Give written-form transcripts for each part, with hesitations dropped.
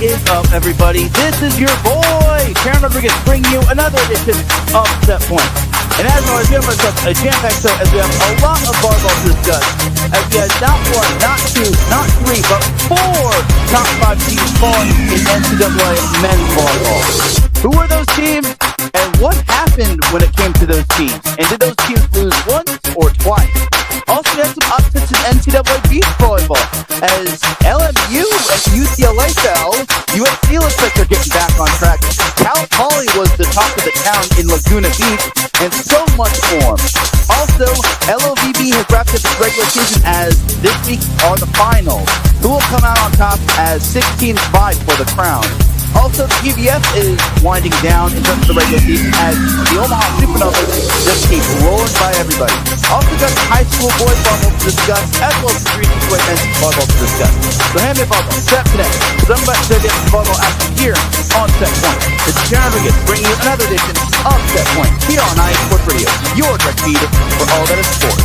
is up, everybody? This is your boy, Teran Rodriguez, bringing you another edition of Set Point. And as always, we have ourselves a jam-packed show as we have a lot of volleyball to discuss. As we had not one, not two, not three, but four top 5 teams falling in NCAA men's volleyball. Who were those teams, and what happened when it came to those teams? And did those teams lose once or twice? Also, we had some upsets in NCAA beach volleyball, as LMU and UCLA fell. USC looks like they're getting back on track. Cal Poly was the top of the town in Laguna Beach, and so much more. Also, LOVB has wrapped up its regular season as this week are the finals. Who will come out on top as 6 teams fight for the crown? Also, the PBF is winding down in terms of the regular season as the Omaha Supernovas just keep rolling by everybody. Also got the high school boys volleyball to discuss, as well as the 3 boys men's volleyball to discuss. So hand me a volleyball, set today, because I'm about to get some volleyball action here on Set Point. This is Teran Rodriguez bringing you another edition of Set Point here on iSports Radio, your direct feed for all that is sports.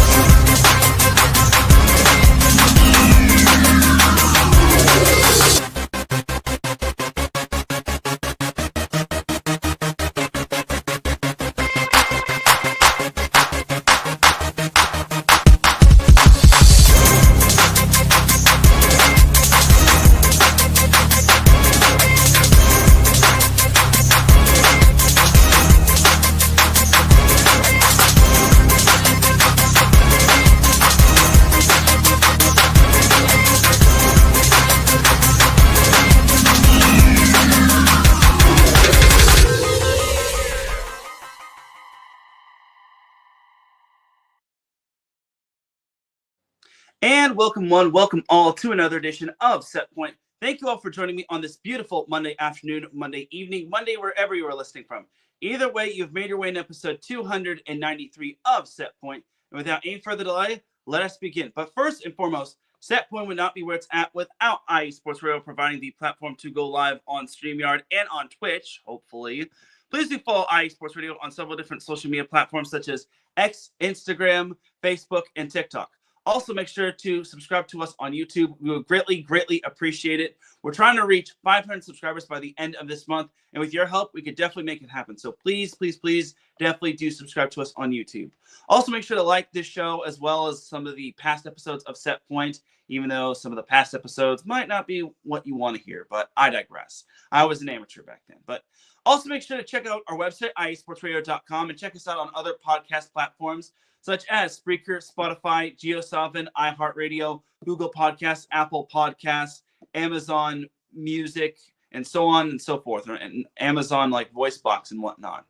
And welcome one, welcome all to another edition of Set Point. Thank you all for joining me on this beautiful Monday afternoon, Monday evening, Monday wherever you are listening from. Either way, you've made your way in episode 293 of Set Point. And without any further delay, let us begin. But first and foremost, Set Point would not be where it's at without iSports Radio providing the platform to go live on StreamYard and on Twitch, hopefully. Please do follow iSports Radio on several different social media platforms such as X, Instagram, Facebook, and TikTok. Also, make sure to subscribe to us on YouTube. We would greatly, greatly appreciate it. We're trying to reach 500 subscribers by the end of this month. And with your help, we could definitely make it happen. So please, please, please definitely do subscribe to us on YouTube. Also, make sure to like this show as well as some of the past episodes of Set Point, even though some of the past episodes might not be what you want to hear. But I digress. I was an amateur back then. But also make sure to check out our website, iSportsRadio.com, and check us out on other podcast platforms such as Spreaker, Spotify, JioSaavn, iHeartRadio, Google Podcasts, Apple Podcasts, Amazon Music, and so on and so forth, and Amazon like VoiceBox and whatnot.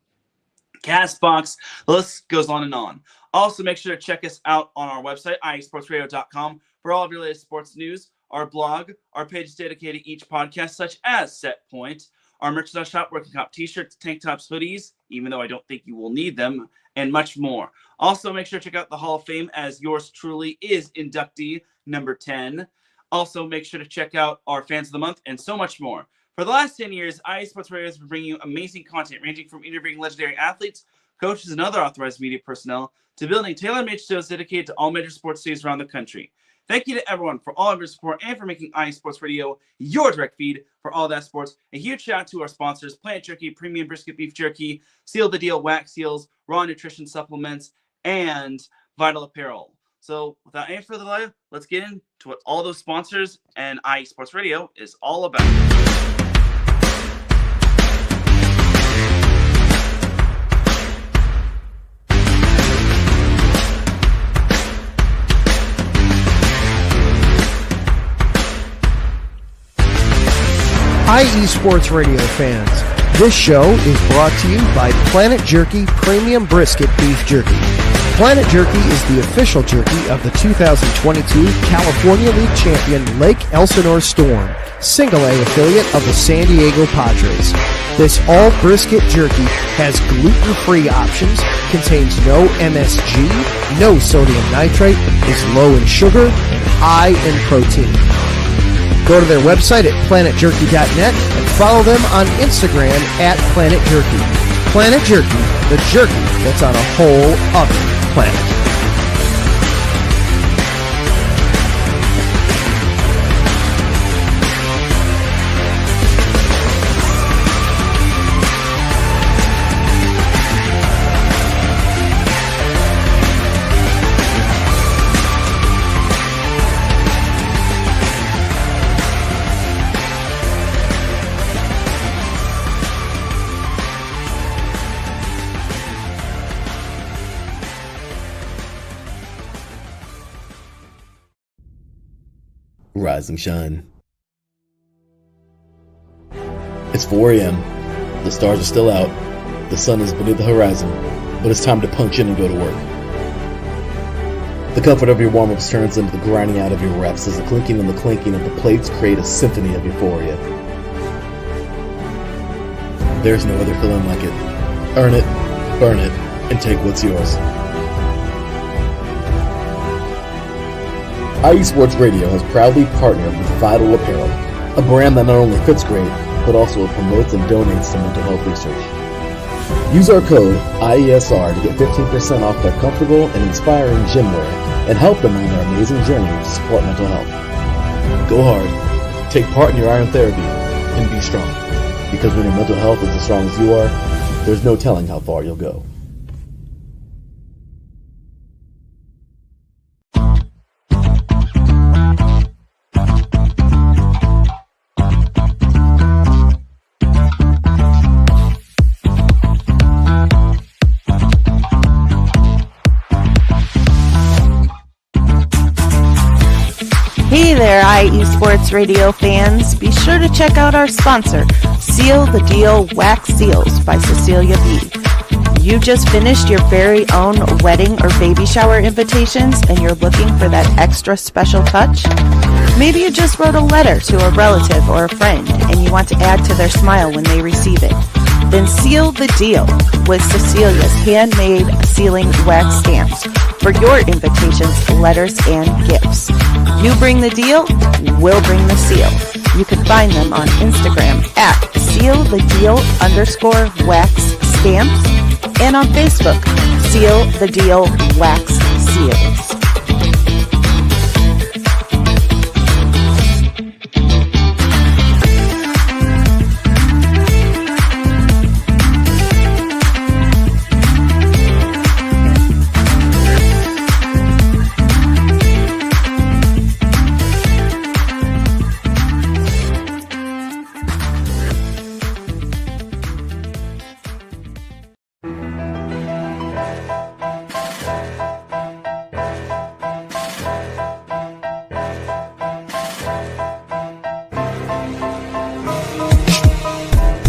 CastBox, the list goes on and on. Also, make sure to check us out on our website, iSportsRadio.com, for all of your latest sports news, our blog, our pages dedicated to each podcast, such as Set Point, our merchandise shop, where you can cop t-shirts, tank tops, hoodies, even though I don't think you will need them, and much more. Also, make sure to check out the Hall of Fame, as yours truly is inductee number 10. Also, make sure to check out our Fans of the Month and so much more. For the last 10 years, iSports Radio has been bringing you amazing content ranging from interviewing legendary athletes, coaches, and other authorized media personnel to building tailor-made shows dedicated to all major sports cities around the country. Thank you to everyone for all of your support and for making iSports Radio your direct feed for all that sports. A huge shout out to our sponsors, Planet Jerky, Premium Brisket Beef Jerky, Seal the Deal Wax Seals, Raw Nutrition Supplements, and Vital Apparel. So without any further delay, let's get into what all those sponsors and iSports Radio is all about. Hi, eSports Radio fans. This show is brought to you by Planet Jerky Premium Brisket Beef Jerky. Planet Jerky is the official jerky of the 2022 California League champion Lake Elsinore Storm, Single A affiliate of the San Diego Padres. This all brisket jerky has gluten-free options, contains no MSG, no sodium nitrate, is low in sugar, and high in protein. Go to their website at planetjerky.net and follow them on Instagram at Planet Jerky. Planet Jerky, the jerky that's on a whole other planet. rise and shine. It's 4 a.m. The stars are still out. The sun is beneath the horizon, but it's time to punch in and go to work. The comfort of your warm-ups turns into the grinding out of your reps as the clinking and the clanking of the plates create a symphony of euphoria. There's no other feeling like it. Earn it, burn it, and take what's yours. IE Sports Radio has proudly partnered with Vital Apparel, a brand that not only fits great, but also promotes and donates to mental health research. Use our code IESR to get 15% off their comfortable and inspiring gym wear and help them on their amazing journey to support mental health. Go hard, take part in your iron therapy, and be strong. Because when your mental health is as strong as you are, there's no telling how far you'll go. Hey there, IE Sports Radio fans. Be sure to check out our sponsor, Seal the Deal Wax Seals by Cecilia B. You just finished your very own wedding or baby shower invitations and you're looking for that extra special touch? Maybe you just wrote a letter to a relative or a friend and you want to add to their smile when they receive it. Then seal the deal with Cecilia's handmade sealing wax stamps for your invitations, letters, and gifts. You bring the deal, we'll bring the seal. You can find them on Instagram at sealthedeal_wax stamps and on Facebook, Seal the Deal Wax Seals.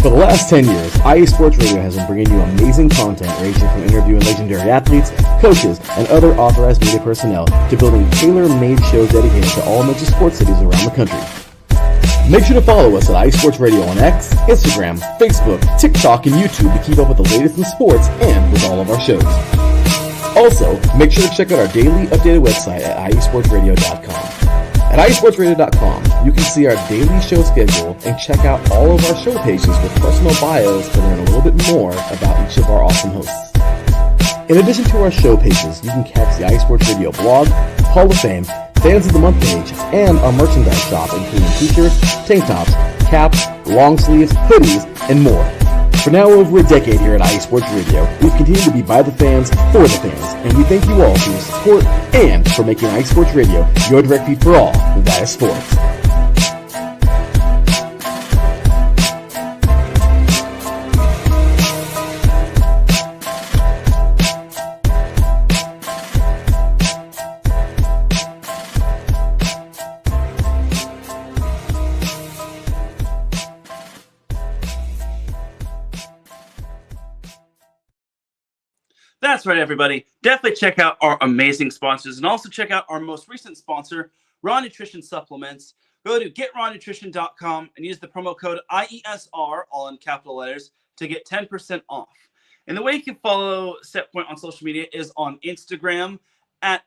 For the last 10 years, IE Sports Radio has been bringing you amazing content ranging from interviewing legendary athletes, coaches, and other authorized media personnel to building tailor-made shows dedicated to all major sports cities around the country. Make sure to follow us at IE Sports Radio on X, Instagram, Facebook, TikTok, and YouTube to keep up with the latest in sports and with all of our shows. Also, make sure to check out our daily updated website at iesportsradio.com. At iesportsradio.com, you can see our daily show schedule and check out all of our show pages with personal bios to learn a little bit more about each of our awesome hosts. In addition to our show pages, you can catch the IE Sports Radio blog, Hall of Fame, Fans of the Month page, and our merchandise shop including t-shirts, tank tops, caps, long sleeves, hoodies, and more. For now over a decade here at IE Sports Radio, we've continued to be by the fans, for the fans, and we thank you all for your support and for making IE Sports Radio your direct feed for all that is sports. That's right, everybody. Definitely check out our amazing sponsors and also check out our most recent sponsor, Raw Nutrition Supplements. Go to getrawnutrition.com and use the promo code IESR, all in capital letters, to get 10% off. And the way you can follow SetPoint on social media is on Instagram at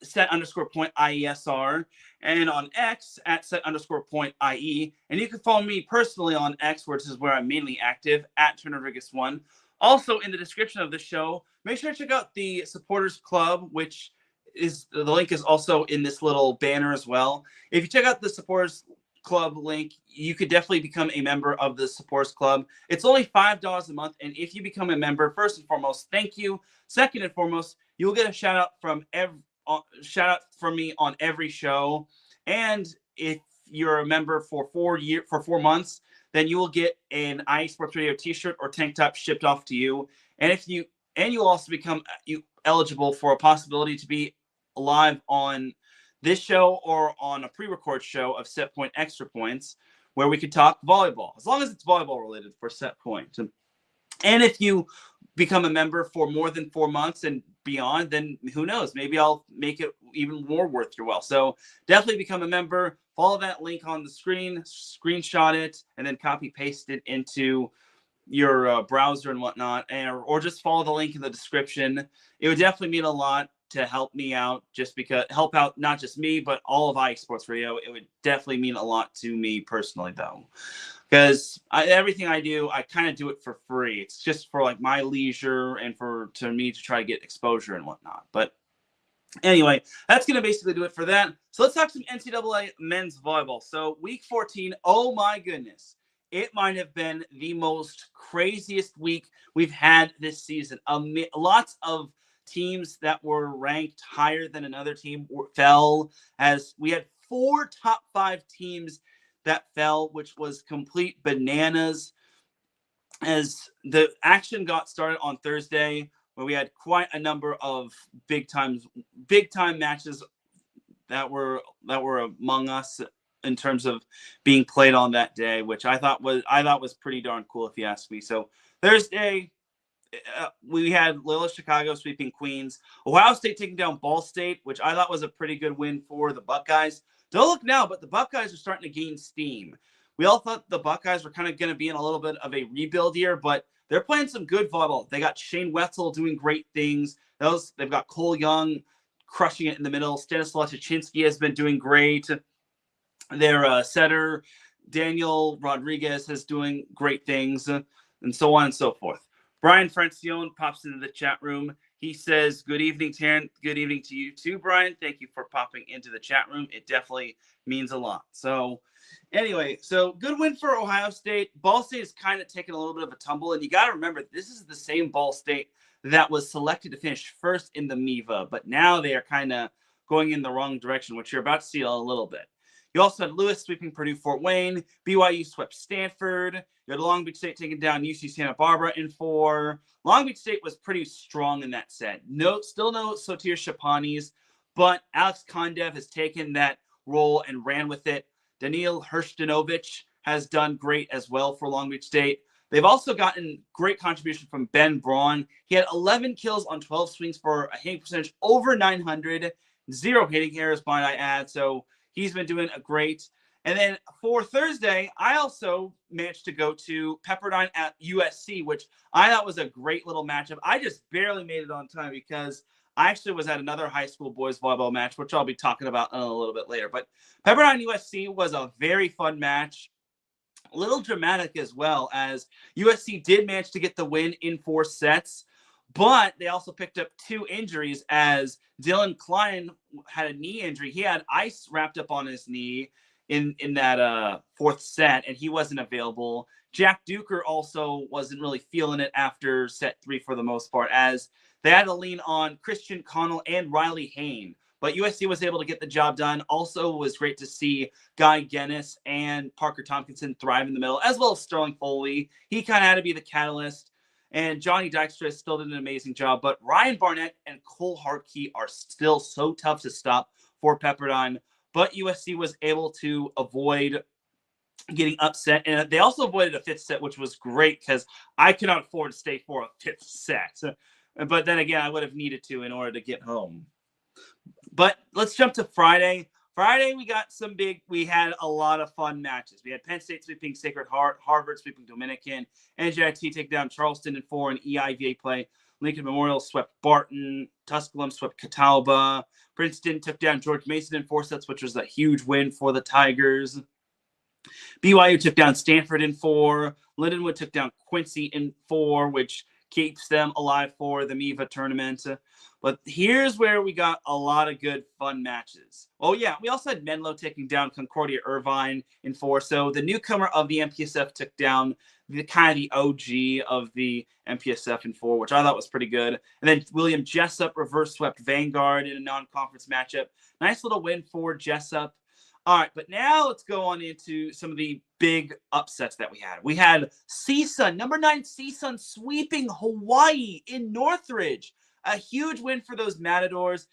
set_point IESR and on X at set_point IE. And you can follow me personally on X, which is where I'm mainly active, at Teran Rodriguez 1. Also, in the description of the show, make sure to check out the Supporters Club, which is the link is also in this little banner as well. If you check out the Supporters Club link, you could definitely become a member of the Supporters Club. It's only $5 a month, and if you become a member, first and foremost, thank you. Second and foremost, you'll get a shout out from me on every show. And if you're a member for 4 months, then you will get an IE Sports Radio t-shirt or tank top shipped off to you. And you'll also become eligible for a possibility to be live on this show or on a pre-record show of Set Point Extra Points, where we could talk volleyball, as long as it's volleyball related for Set Point. And if you become a member for more than 4 months and beyond, then who knows? Maybe I'll make it even more worth your while. So definitely become a member. Follow that link on the screen, screenshot it, and then copy paste it into your browser and whatnot, or just follow the link in the description. It would definitely mean a lot to help me out, just because help out not just me but all of IE Sports Radio. It would definitely mean a lot to me personally, though, because everything I do, I kind of do it for free. It's just for like my leisure and to me to try to get exposure and whatnot. But anyway, that's going to basically do it for that. So let's talk some NCAA men's volleyball. So week 14, oh my goodness. It might have been the most craziest week we've had this season. Lots of teams that were ranked higher than another team fell, as we had 4 top 5 teams that fell, which was complete bananas. As the action got started on Thursday, where we had quite a number of big time matches that were among us in terms of being played on that day, which I thought was pretty darn cool, if you ask me. So Thursday, we had Loyola Chicago sweeping Queens, Ohio State taking down Ball State, which I thought was a pretty good win for the Buckeyes. Don't look now, but the Buckeyes are starting to gain steam. We all thought the Buckeyes were kind of going to be in a little bit of a rebuild year, but they're playing some good volleyball. They got Shane Wetzel doing great things. They've got Cole Young crushing it in the middle. Stanislaw Tuchinski has been doing great. Their setter, Teran Rodriguez, is doing great things, and so on and so forth. Brian Francione pops into the chat room. He says, good evening, Teran. Good evening to you too, Brian. Thank you for popping into the chat room. It definitely means a lot. So anyway, so good win for Ohio State. Ball State is kind of taking a little bit of a tumble, and you got to remember, this is the same Ball State that was selected to finish first in the MIVA, but now they are kind of going in the wrong direction, which you're about to see a little bit. You also had Lewis sweeping Purdue Fort Wayne. BYU swept Stanford. You had Long Beach State taking down UC Santa Barbara in 4. Long Beach State was pretty strong in that set. Still no Sotir Shapanis, but Alex Kondev has taken that role and ran with it. Daniil Hershtinovich has done great as well for Long Beach State. They've also gotten great contribution from Ben Braun. He had 11 kills on 12 swings for a hitting percentage over 900. 0 hitting errors, might I add. So he's been doing a great. And then for Thursday, I also managed to go to Pepperdine at USC, which I thought was a great little matchup. I just barely made it on time because I actually was at another high school boys volleyball match, which I'll be talking about a little bit later. But Pepperdine USC was a very fun match. A little dramatic as well, as USC did manage to get the win in 4 sets. But they also picked up 2 injuries, as Dylan Klein had a knee injury. He had ice wrapped up on his knee in that 4th set, and he wasn't available. Jack Duker also wasn't really feeling it after set 3 for the most part, as they had to lean on Christian Connell and Riley Hain. But USC was able to get the job done. Also was great to see Guy Guinness and Parker Tompkinson thrive in the middle, as well as Sterling Foley. He kind of had to be the catalyst. And Johnny Dykstra still did an amazing job. But Ryan Barnett and Cole Hartkey are still so tough to stop for Pepperdine. But USC was able to avoid getting upset. And they also avoided a 5th set, which was great because I could not afford to stay for a 5th set. But then again, I would have needed to in order to get home. But let's jump to Friday. Friday, we had a lot of fun matches. We had Penn State sweeping Sacred Heart, Harvard sweeping Dominican, NJIT take down Charleston in 4 in EIVA play. Lincoln Memorial swept Barton, Tusculum swept Catawba. Princeton took down George Mason in 4 sets, which was a huge win for the Tigers. BYU took down Stanford in 4. Lindenwood took down Quincy in 4, which keeps them alive for the MIVA tournament. But here's where we got a lot of good fun matches. Oh yeah, we also had Menlo taking down Concordia Irvine in 4. So the newcomer of the MPSF took down the OG of the MPSF in 4, which I thought was pretty good. And then William Jessup reverse swept Vanguard in a non-conference matchup. Nice little win for Jessup. All right, but now let's go on into some of the big upsets that we had. We had CSUN, number 9 CSUN sweeping Hawaii in Northridge. A huge win for those Matadors.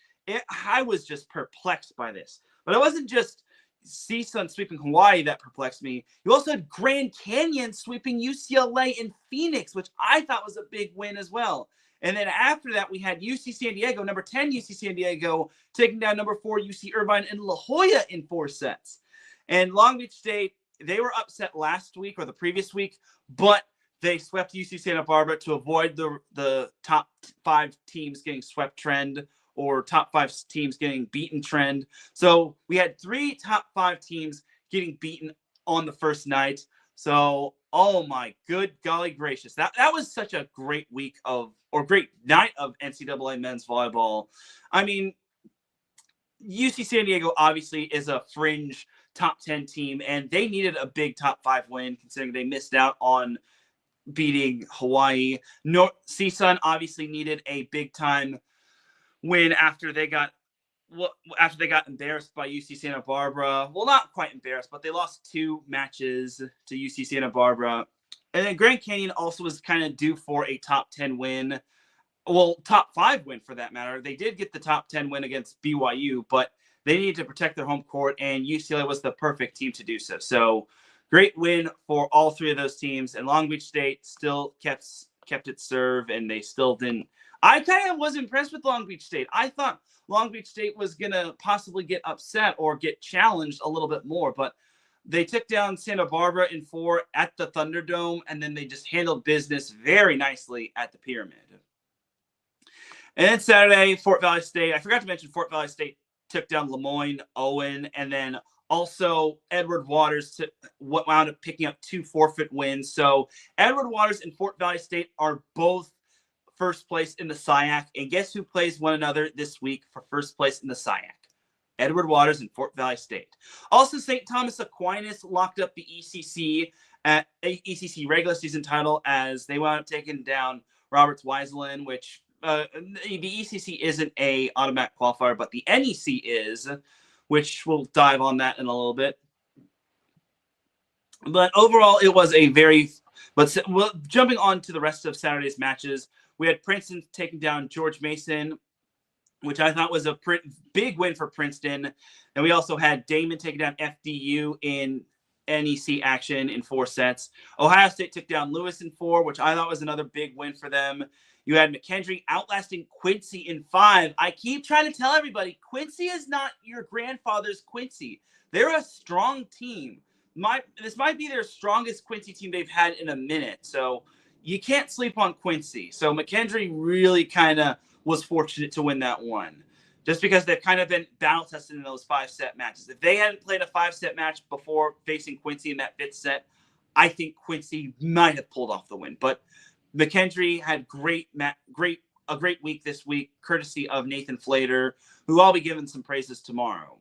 I was just perplexed by this. But it wasn't just CSUN sweeping Hawaii that perplexed me. You also had Grand Canyon sweeping UCLA in Phoenix, which I thought was a big win as well. And then after that, we had UC San Diego, number 10 UC San Diego, taking down number 4 UC Irvine and La Jolla in 4 sets. And Long Beach State, they were upset last week or the previous week, but they swept UC Santa Barbara to avoid the top 5 teams getting swept trend or top 5 teams getting beaten trend. So we had 3 top 5 teams getting beaten on the first night. So, oh my good golly gracious. That was such a great week great night of NCAA men's volleyball. I mean, UC San Diego obviously is a fringe top 10 team, and they needed a big top 5 win considering they missed out on beating Hawaii. CSUN obviously needed a big time win after they got embarrassed by UC Santa Barbara. Well, not quite embarrassed, but they lost 2 matches to UC Santa Barbara. And then Grand Canyon also was kind of due for a top 10 win. Well, top 5 win for that matter. They did get the top 10 win against BYU, but they needed to protect their home court, and UCLA was the perfect team to do so. So great win for all 3 of those teams, and Long Beach State still kept its serve, and they still didn't. I kind of was impressed with Long Beach State. I thought Long Beach State was going to possibly get upset or get challenged a little bit more, but they took down Santa Barbara in 4 at the Thunderdome, and then they just handled business very nicely at the Pyramid. And then Saturday, Fort Valley State. I forgot to mention Fort Valley State took down Lemoyne, Owen, and then also Edward Waters wound up picking up 2 forfeit wins. So Edward Waters and Fort Valley State are both first place in the SIAC. And guess who plays one another this week for first place in the SIAC? Edward Waters and Fort Valley State. Also, St. Thomas Aquinas locked up the ECC regular season title as they wound up taking down Roberts Weiselin, which the ECC isn't a automatic qualifier, but the NEC is, which we'll dive on that in a little bit. But overall, it was a jumping on to the rest of Saturday's matches, we had Princeton taking down George Mason, which I thought was a big win for Princeton. And we also had Damon taking down FDU in NEC action in 4 sets. Ohio State took down Lewis in 4, which I thought was another big win for them. You had McKendree outlasting Quincy in 5. I keep trying to tell everybody, Quincy is not your grandfather's Quincy. They're a strong team. This might be their strongest Quincy team they've had in a minute. So you can't sleep on Quincy. So McKendree really kind of was fortunate to win that one, just because they've kind of been battle tested in those 5-set matches. If they hadn't played a 5-set match before facing Quincy in that 5th set, I think Quincy might have pulled off the win. But McKendree had a great week this week, courtesy of Nathan Flater, who I'll be giving some praises tomorrow.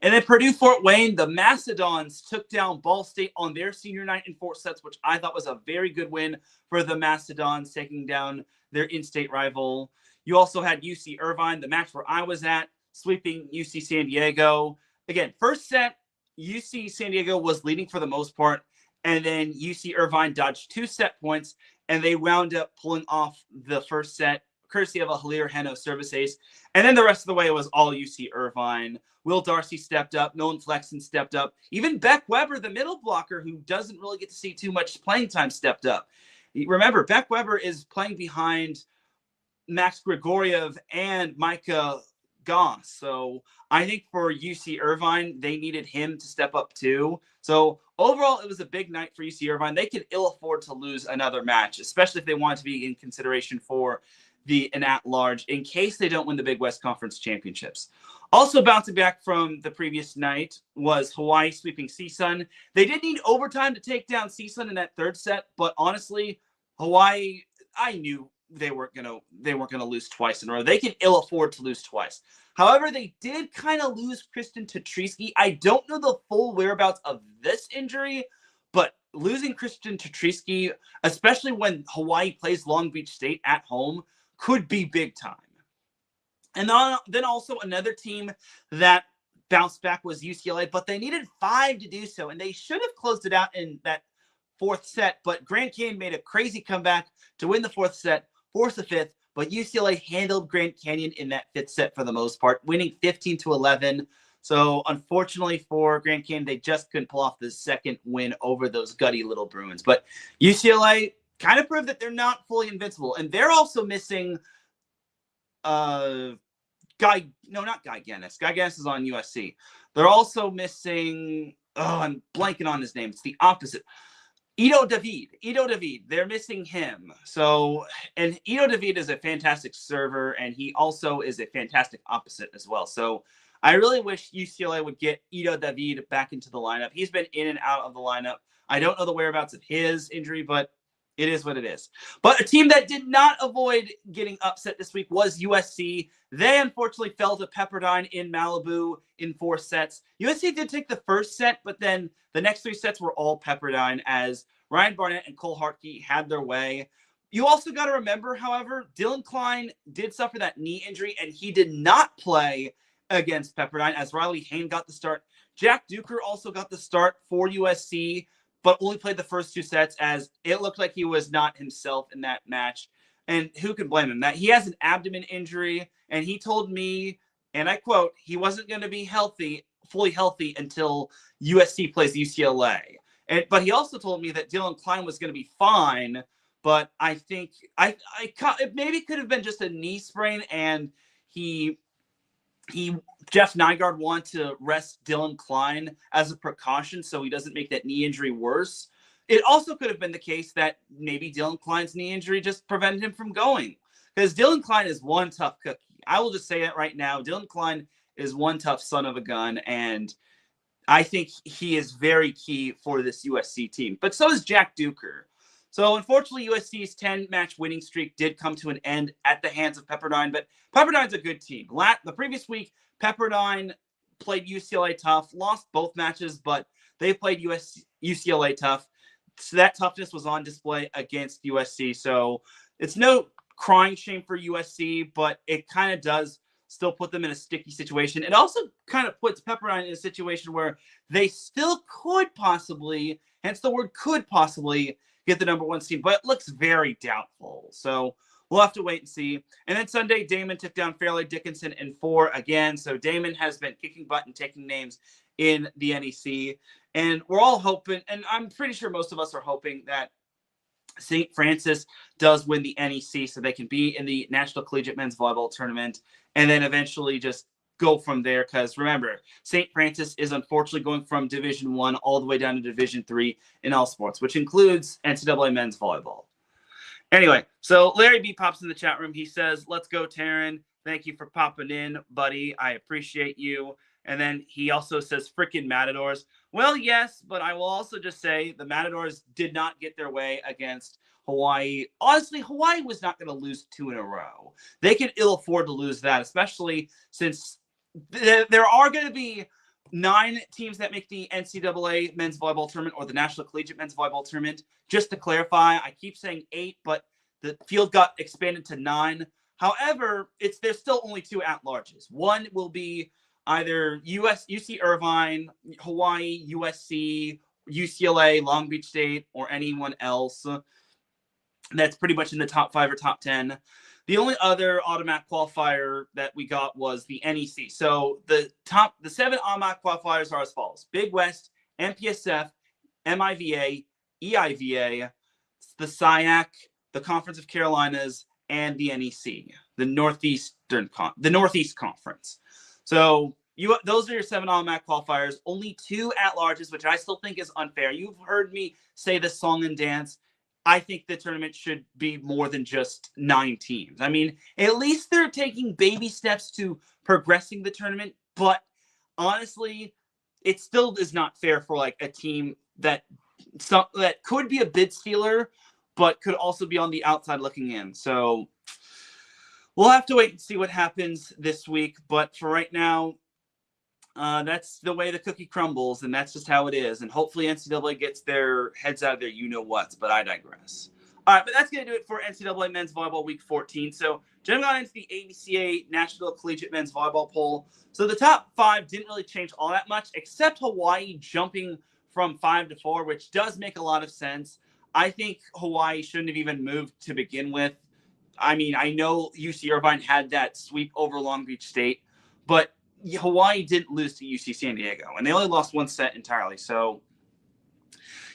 And then Purdue-Fort Wayne, the Macedons took down Ball State on their senior night in 4 sets, which I thought was a very good win for the Macedons, taking down their in-state rival. You also had UC Irvine, the match where I was at, sweeping UC San Diego. Again, first set, UC San Diego was leading for the most part, and then UC Irvine dodged 2 set points, and they wound up pulling off the first set, courtesy of a Halir Heno service ace. And then the rest of the way was all UC Irvine. Will Darcy stepped up. Nolan Flexen stepped up. Even Beck Weber, the middle blocker, who doesn't really get to see too much playing time, stepped up. Remember, Beck Weber is playing behind Max Grigoriev and Micah Goss. So I think for UC Irvine, they needed him to step up too. So overall, it was a big night for UC Irvine. They could ill afford to lose another match, especially if they want to be in consideration for an at-large in case they don't win the Big West Conference Championships. Also bouncing back from the previous night was Hawaii sweeping CSUN. They did need overtime to take down CSUN in that 3rd set, but honestly, Hawaii, I knew they weren't gonna lose twice in a row. They can ill afford to lose twice. However, they did kind of lose Kristen Tatrisky. I don't know the full whereabouts of this injury, but losing Kristen Tatrisky, especially when Hawaii plays Long Beach State at home, could be big time. And then also another team that bounced back was UCLA, but they needed 5 to do so, and they should have closed it out in that 4th set, but Grand Canyon made a crazy comeback to win the 4th set, force the 5th, but UCLA handled Grand Canyon in that fifth set for the most part, winning 15-11. So unfortunately for Grand Canyon, they just couldn't pull off the second win over those gutty little Bruins. But UCLA kind of proved that they're not fully invincible. And they're also missing not Guy Gannis. Guy Gannis is on USC. They're also missing, I'm blanking on his name. It's the opposite. Ito David. They're missing him. So, and Ito David is a fantastic server, and he also is a fantastic opposite as well. So I really wish UCLA would get Ito David back into the lineup. He's been in and out of the lineup. I don't know the whereabouts of his injury, but it is what it is. But a team that did not avoid getting upset this week was USC. They unfortunately fell to Pepperdine in Malibu in 4 sets. USC did take the first set, but then the next 3 sets were all Pepperdine as Ryan Barnett and Cole Hartke had their way. You also got to remember, however, Dylan Klein did suffer that knee injury, and he did not play against Pepperdine as Riley Hayne got the start. Jack Duker also got the start for USC, but only played the first 2 sets as it looked like he was not himself in that match. And who can blame him? That he has an abdomen injury, and he told me, and I quote, he wasn't going to be fully healthy until USC plays UCLA. But he also told me that Dylan Klein was going to be fine, but I think it maybe could have been just a knee sprain, and Jeff Nygaard wanted to rest Dylan Klein as a precaution so he doesn't make that knee injury worse. It also could have been the case that maybe Dylan Klein's knee injury just prevented him from going, because Dylan Klein is one tough cookie. I will just say it right now. Dylan Klein is one tough son of a gun, and I think he is very key for this USC team. But so is Jack Duker. So unfortunately, USC's 10-match winning streak did come to an end at the hands of Pepperdine, but Pepperdine's a good team. The previous week, Pepperdine played UCLA tough, lost both matches, but they played UCLA tough. So that toughness was on display against USC. So it's no crying shame for USC, but it kind of does still put them in a sticky situation. It also kind of puts Pepperdine in a situation where they still could possibly, hence the word could possibly, get the number 1 seed, but it looks very doubtful. So we'll have to wait and see. And then Sunday, Damon took down Fairleigh Dickinson in 4 again. So Damon has been kicking butt and taking names in the NEC. And we're all hoping, and I'm pretty sure most of us are hoping, that St. Francis does win the NEC so they can be in the National Collegiate Men's Volleyball Tournament and then eventually just go from there. Because remember, St. Francis is unfortunately going from Division I all the way down to Division III in all sports, which includes NCAA men's volleyball. Anyway, so Larry B pops in the chat room. He says, "Let's go, Teran. Thank you for popping in, buddy. I appreciate you." And then he also says, "Frickin' Matadors." Well, yes, but I will also just say the Matadors did not get their way against Hawaii. Honestly, Hawaii was not going to lose 2 in a row. They could ill afford to lose that, especially since there are going to be 9 teams that make the NCAA men's volleyball tournament or the National Collegiate Men's Volleyball Tournament. Just to clarify, I keep saying 8, but the field got expanded to 9. However, there's still only 2 at-larges. One will be either UC Irvine, Hawaii, USC, UCLA, Long Beach State, or anyone else that's pretty much in the top 5 or top 10. The only other automatic qualifier that we got was the NEC. So the 7 automatic qualifiers are as follows: Big West, MPSF, MIVA, EIVA, the SIAC, the Conference of Carolinas, and the NEC, the Northeast Conference. So those are your 7 automatic qualifiers. Only 2 at-larges, which I still think is unfair. You've heard me say this song and dance. I think the tournament should be more than just 9 teams. I mean, at least they're taking baby steps to progressing the tournament. But honestly, it still is not fair for like a team that could be a bid stealer, but could also be on the outside looking in. So we'll have to wait and see what happens this week. But for right now, that's the way the cookie crumbles, and that's just how it is. And hopefully NCAA gets their heads out of their you-know-whats, but I digress. All right, but that's going to do it for NCAA Men's Volleyball Week 14. So jumping on into the ABCA National Collegiate Men's Volleyball poll. So the top 5 didn't really change all that much, except Hawaii jumping from 5 to 4, which does make a lot of sense. I think Hawaii shouldn't have even moved to begin with. I mean, I know UC Irvine had that sweep over Long Beach State, but Hawaii didn't lose to UC San Diego, and they only lost one set entirely. So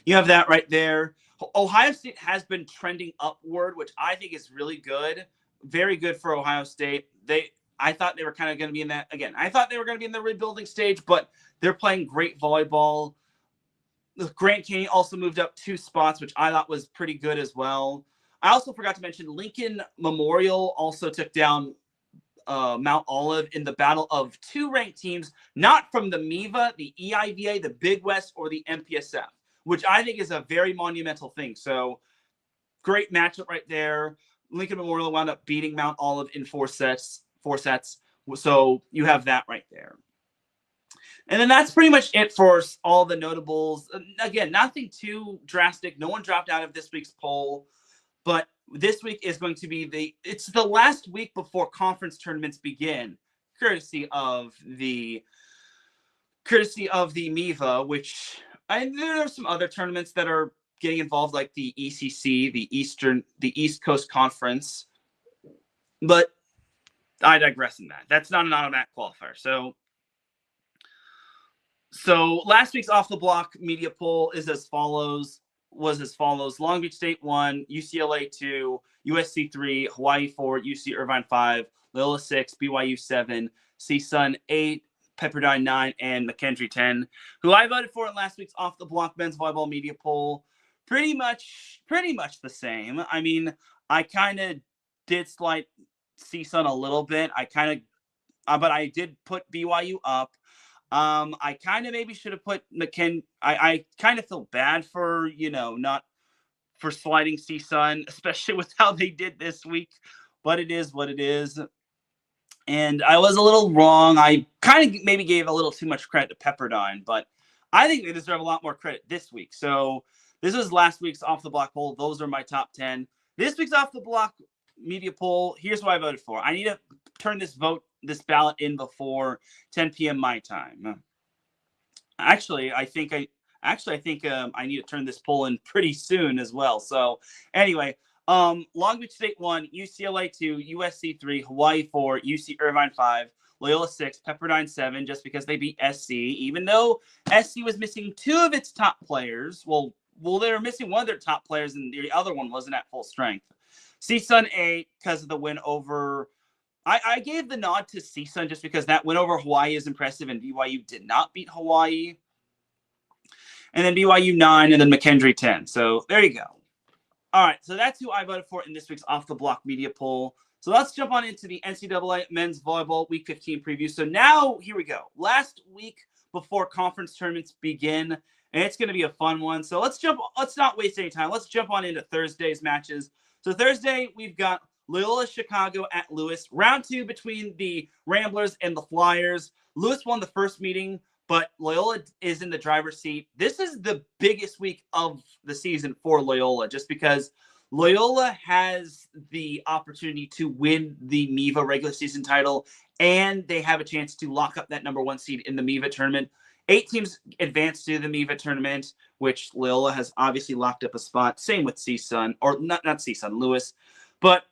you have that right there. Ohio State has been trending upward, which I think is really good. Very good for Ohio State. I thought they were kind of going to be in that again. I thought they were going to be in the rebuilding stage, but they're playing great volleyball. Grant Canyon also moved up 2 spots, which I thought was pretty good as well. I also forgot to mention Lincoln Memorial also took down Mount Olive in the battle of 2 ranked teams, not from the MIVA, the EIVA, the Big West, or the MPSF, which I think is a very monumental thing. So great matchup right there. Lincoln Memorial wound up beating Mount Olive in 4 sets. So you have that right there. And then that's pretty much it for all the notables. Again, nothing too drastic. No one dropped out of this week's poll. But this week is going to be it's the last week before conference tournaments begin, courtesy of the MIVA, which there are some other tournaments that are getting involved, like the ECC, the East Coast Conference. But I digress in that. That's not an automatic qualifier. So last week's Off the Block media poll was as follows. Long Beach State 1, UCLA 2, USC 3, Hawaii 4, UC Irvine 5, Loyola 6, BYU 7, CSUN 8, Pepperdine 9, and McKendree 10, who I voted for in last week's Off the Block men's volleyball media poll. Pretty much the same. I mean, I kind of did slight CSUN a little bit. But I did put BYU up. I kind of maybe should have put I kind of feel bad for, not for sliding CSUN, especially with how they did this week, but it is what it is. And I was a little wrong. I kind of maybe gave a little too much credit to Pepperdine, but I think they deserve a lot more credit this week. So this was last week's Off the Block poll. Those are my top 10. This week's Off the Block media poll. Here's what I voted for. I need to turn this ballot in before 10 p.m. my time. Actually, I think I need to turn this poll in pretty soon as well. So anyway, Long Beach State 1, UCLA 2, USC 3, Hawaii 4, UC Irvine 5, Loyola 6, Pepperdine 7, just because they beat SC, even though SC was missing 2 of its top players. Well, they were missing one of their top players, and the other one wasn't at full strength. CSUN 8, because of the win over. I gave the nod to CSUN just because that win over Hawaii is impressive, and BYU did not beat Hawaii. And then BYU 9, and then McKendree 10. So there you go. All right, so that's who I voted for in this week's Off the Block media poll. So let's jump on into the NCAA Men's Volleyball Week 15 preview. So now, here we go. Last week before conference tournaments begin, and it's going to be a fun one. So let's not waste any time. Let's jump on into Thursday's matches. So Thursday, we've got Loyola Chicago at Lewis. Round 2 between the Ramblers and the Flyers. Lewis won the first meeting, but Loyola is in the driver's seat. This is the biggest week of the season for Loyola, just because Loyola has the opportunity to win the MIVA regular season title, and they have a chance to lock up that number 1 seed in the MIVA tournament. 8 teams advanced to the MIVA tournament, which Loyola has obviously locked up a spot. Same with CSUN, or not CSUN, Lewis. But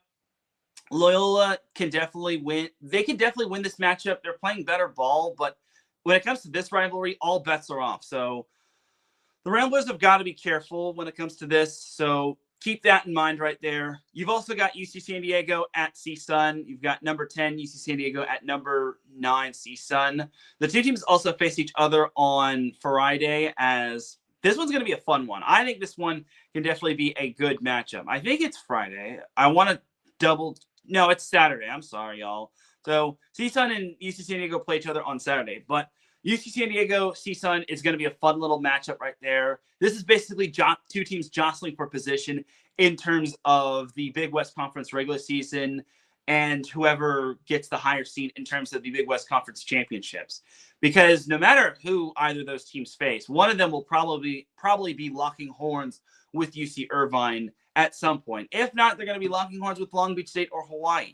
Loyola can definitely win. They can definitely win this matchup. They're playing better ball, but when it comes to this rivalry, all bets are off. So the Ramblers have got to be careful when it comes to this. So keep that in mind right there. You've also got UC San Diego at CSUN. You've got number 10 UC San Diego at number 9 CSUN. The 2 teams also face each other on Friday, as this one's going to be a fun one. I think this one can definitely be a good matchup. I think it's Friday. I want to no, it's Saturday. I'm sorry, y'all. So CSUN and UC San Diego play each other on Saturday, but UC San Diego, CSUN is going to be a fun little matchup right there. This is basically 2 teams jostling for position in terms of the Big West Conference regular season, and whoever gets the higher seed in terms of the Big West Conference championships. Because no matter who either of those teams face, one of them will probably be locking horns with UC Irvine at some point. If not, they're going to be locking horns with Long Beach State or Hawaii.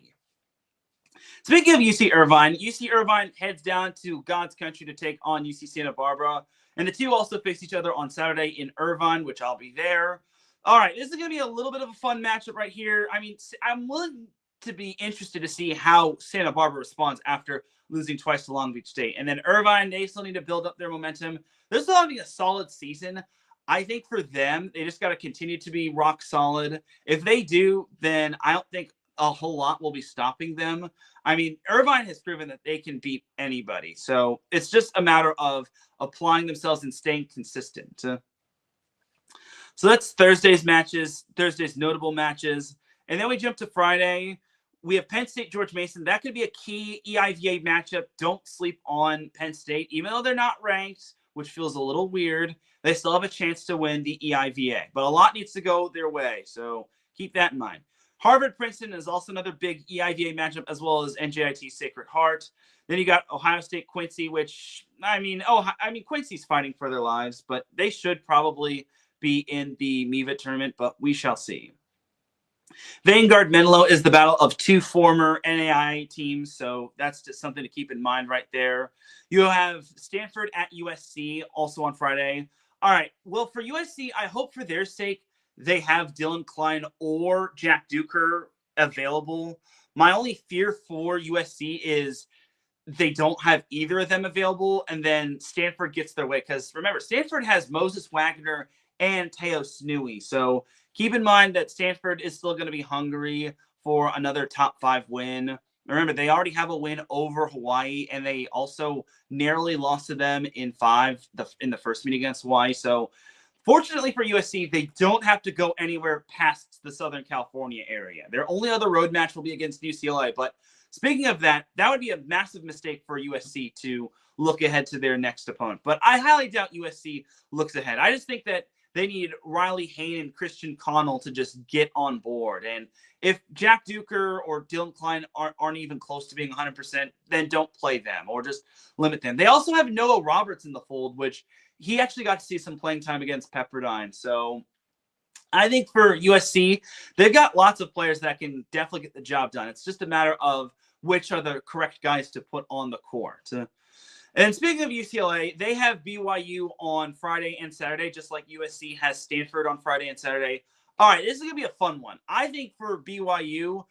Speaking of UC Irvine heads down to God's country to take on UC Santa Barbara. And the 2 also face each other on Saturday in Irvine, which I'll be there. All right, this is going to be a little bit of a fun matchup right here. I mean, I'm willing to be interested to see how Santa Barbara responds after losing twice to Long Beach State. And then Irvine, they still need to build up their momentum. They're still having a solid season. I think for them, they just got to continue to be rock solid. If they do, then I don't think a whole lot will be stopping them. I mean, Irvine has proven that they can beat anybody. So it's just a matter of applying themselves and staying consistent. So that's Thursday's matches, Thursday's notable matches. And then we jump to Friday. We have Penn State, George Mason. That could be a key EIVA matchup. Don't sleep on Penn State. Even though they're not ranked, which feels a little weird, they still have a chance to win the EIVA. But a lot needs to go their way, so keep that in mind. Harvard-Princeton is also another big EIVA matchup, as well as NJIT Sacred Heart. Then you got Ohio State Quincy, which, Quincy's fighting for their lives, but they should probably be in the MIVA tournament, but we shall see. Vanguard Menlo is the battle of two former NAIA teams, so that's just something to keep in mind right there. You have Stanford at USC also on Friday. All right, well, for USC, I hope for their sake they have Dylan Klein or Jack Duker available. My only fear for USC is they don't have either of them available, and then Stanford gets their way. Because remember, Stanford has Moses Wagner and Teo Snui. So keep in mind that Stanford is still going to be hungry for another top 5 win. Remember, they already have a win over Hawaii, and they also narrowly lost to them in the first meeting against Hawaii. So fortunately for USC, they don't have to go anywhere past the Southern California area. Their only other road match will be against UCLA. But speaking of that, that would be a massive mistake for USC to look ahead to their next opponent. But I highly doubt USC looks ahead. I just think that they need Riley Hain and Christian Connell to just get on board. And if Jack Duker or Dylan Klein aren't even close to being 100%, then don't play them or just limit them. They also have Noah Roberts in the fold, which he actually got to see some playing time against Pepperdine. So I think for USC, they've got lots of players that can definitely get the job done. It's just a matter of which are the correct guys to put on the court. And speaking of UCLA, they have BYU on Friday and Saturday, just like USC has Stanford on Friday and Saturday. All right, this is going to be a fun one. I think for BYU,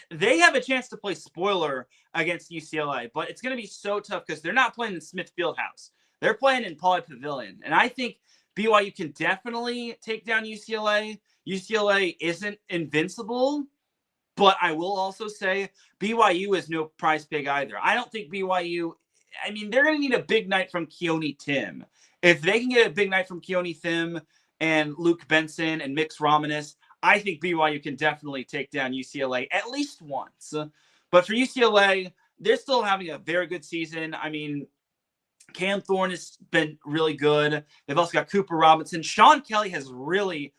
they have a chance to play spoiler against UCLA, but it's going to be so tough because they're not playing in Smith Fieldhouse. They're playing in Pauley Pavilion. And I think BYU can definitely take down UCLA. UCLA isn't invincible, but I will also say BYU is no prize pig either. I don't think BYU... I mean, they're going to need a big night from Keone Tim. If they can get a big night from Keone Tim and Luke Benson and Mix Romanis, I think BYU can definitely take down UCLA at least once. But for UCLA, they're still having a very good season. I mean, Cam Thorne has been really good. They've also got Cooper Robinson. Sean Kelly has really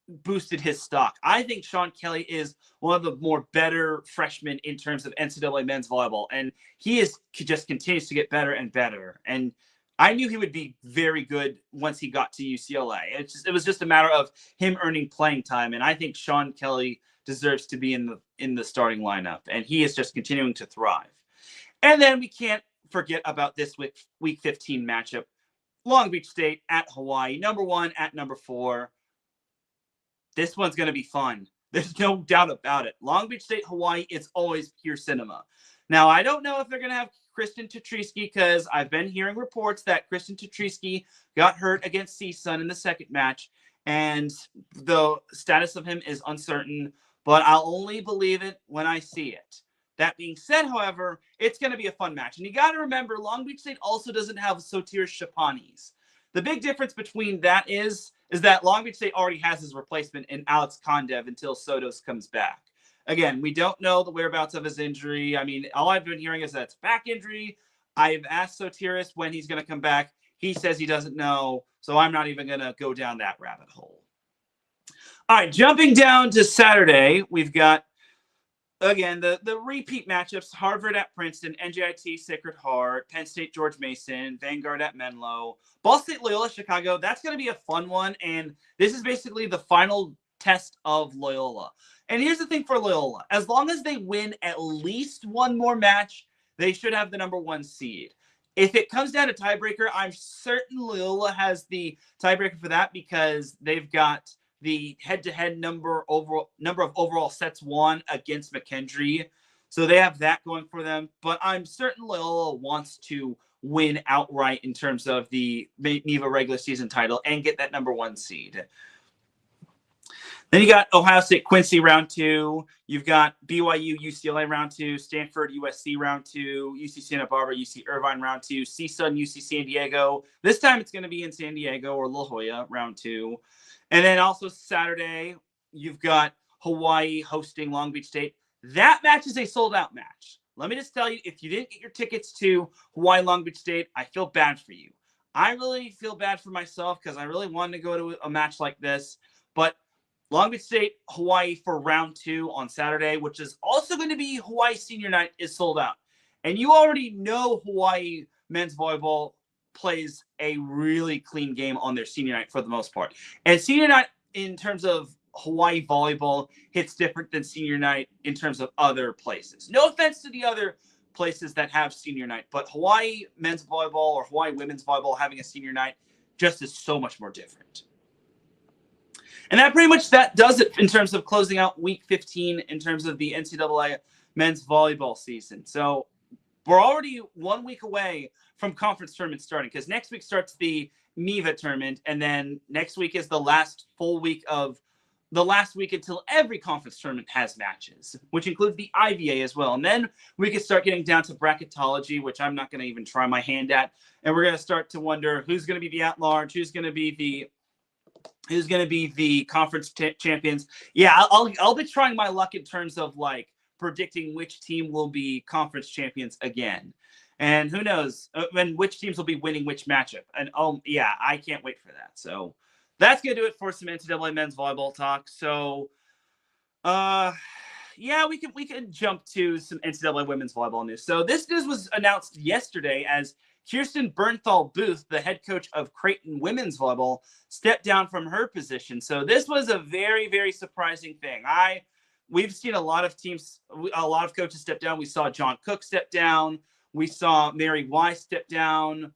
boosted his stock. I think Sean Kelly is one of the more better freshmen in terms of NCAA men's volleyball, and he just continues to get better and better. And I knew he would be very good once he got to UCLA. It was just a matter of him earning playing time, and I think Sean Kelly deserves to be in the starting lineup, and he is just continuing to thrive. And then we can't forget about this week 15 matchup: Long Beach State at Hawaii, number 1 at number 4. This one's going to be fun. There's no doubt about it. Long Beach State, Hawaii, it's always pure cinema. Now, I don't know if they're going to have Kristen Tetrisky because I've been hearing reports that Kristen Tetrisky got hurt against CSUN in the second match, and the status of him is uncertain, but I'll only believe it when I see it. That being said, however, it's going to be a fun match. And you got to remember, Long Beach State also doesn't have Sotir Shapanis. The big difference between that is that Long Beach State already has his replacement in Alex Kondev until Sotos comes back. Again, we don't know the whereabouts of his injury. I mean, all I've been hearing is that it's back injury. I've asked Sotiris when he's going to come back. He says he doesn't know, so I'm not even going to go down that rabbit hole. All right, jumping down to Saturday, we've got, again, the repeat matchups: Harvard at Princeton, NJIT Sacred Heart, Penn State George Mason, Vanguard at Menlo, Ball State Loyola Chicago. That's going to be a fun one, and this is basically the final test of Loyola. And here's the thing for Loyola: as long as they win at least one more match, they should have the number 1 seed. If it comes down to tiebreaker, I'm certain Loyola has the tiebreaker for that because they've got the head-to-head number of overall sets won against McKendree. So they have that going for them. But I'm certain Loyola wants to win outright in terms of the NEVA regular season title and get that number 1 seed. Then you got Ohio State Quincy round 2. You've got BYU UCLA round 2, Stanford USC round 2, UC Santa Barbara, UC Irvine round 2, CSUN UC San Diego. This time it's going to be in San Diego or La Jolla round 2. And then also Saturday, you've got Hawaii hosting Long Beach State. That match is a sold-out match. Let me just tell you, if you didn't get your tickets to Hawaii Long Beach State, I feel bad for you. I really feel bad for myself because I really wanted to go to a match like this. But Long Beach State, Hawaii for round 2 on Saturday, which is also going to be Hawaii Senior Night, is sold out. And you already know Hawaii men's volleyball plays a really clean game on their senior night for the most part. And senior night, in terms of Hawaii volleyball, hits different than senior night in terms of other places. No offense to the other places that have senior night, but Hawaii men's volleyball or Hawaii women's volleyball having a senior night just is so much more different. And that pretty much does it in terms of closing out week 15 in terms of the NCAA men's volleyball season. So we're already 1 week away from conference tournaments starting, because next week starts the NEVA tournament, and then next week is the last week until every conference tournament has matches, which includes the IVA as well. And then we can start getting down to bracketology, which I'm not going to even try my hand at. And we're going to start to wonder who's going to be the at-large, who's going to be the conference champions. Yeah, I'll be trying my luck in terms of like predicting which team will be conference champions again. And who knows when which teams will be winning which matchup. And yeah, I can't wait for that. So that's going to do it for some NCAA men's volleyball talk. So yeah, we can jump to some NCAA women's volleyball news. So this news was announced yesterday as Kirsten Bernthal Booth, the head coach of Creighton women's volleyball, stepped down from her position. So this was a very, very surprising thing. We've seen a lot of coaches step down. We saw John Cook step down. We saw Mary Wise step down.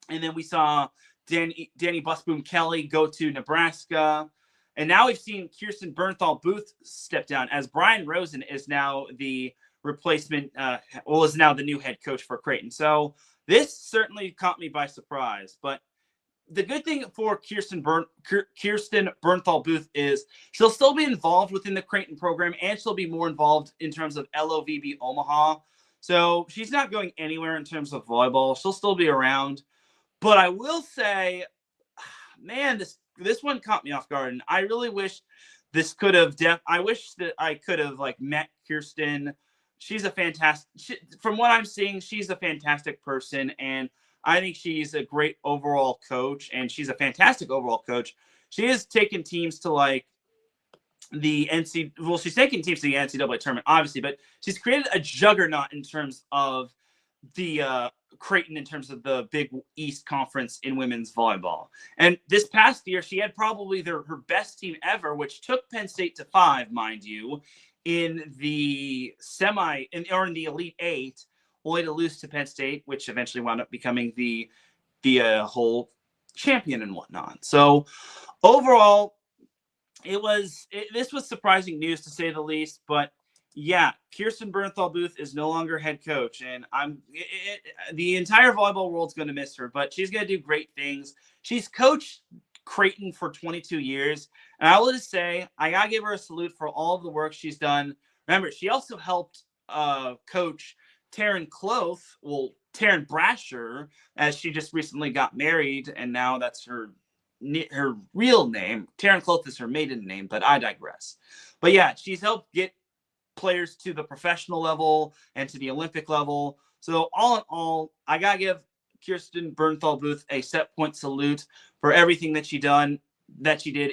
And then we saw Danny Busboom Kelly go to Nebraska. And now we've seen Kirsten Bernthal Booth step down, as Brian Rosen is now the replacement, is now the new head coach for Creighton. So this certainly caught me by surprise. But the good thing for Kirsten Bernthal Booth is she'll still be involved within the Creighton program, and she'll be more involved in terms of LOVB Omaha. So she's not going anywhere in terms of volleyball. She'll still be around. But I will say, man, this one caught me off guard. And I really wish I wish that I could have met Kirsten. She's a from what I'm seeing, she's a fantastic person. And I think she's a great overall coach, and she's a fantastic overall coach. She has taken teams to she's taking teams to the NCAA tournament, obviously, but she's created a juggernaut in terms of the Creighton, in terms of the Big East Conference in women's volleyball. And this past year, she had probably her best team ever, which took Penn State to 5, mind you, in the in the Elite 8, only to lose to Penn State, which eventually wound up becoming the whole champion and whatnot. So overall, this was surprising news, to say the least. But yeah, Kirsten Bernthal Booth is no longer head coach, and the entire volleyball world's going to miss her, but she's going to do great things. She's coached Creighton for 22 years, and I will just say, I got to give her a salute for all of the work she's done. Remember, she also helped coach Teran Brasher, as she just recently got married, and now that's her real name. Teran Cloth is her maiden name, but I digress. But yeah, she's helped get players to the professional level and to the Olympic level. So all in all, I gotta give Kirsten Bernthal Booth a set point salute for everything that she did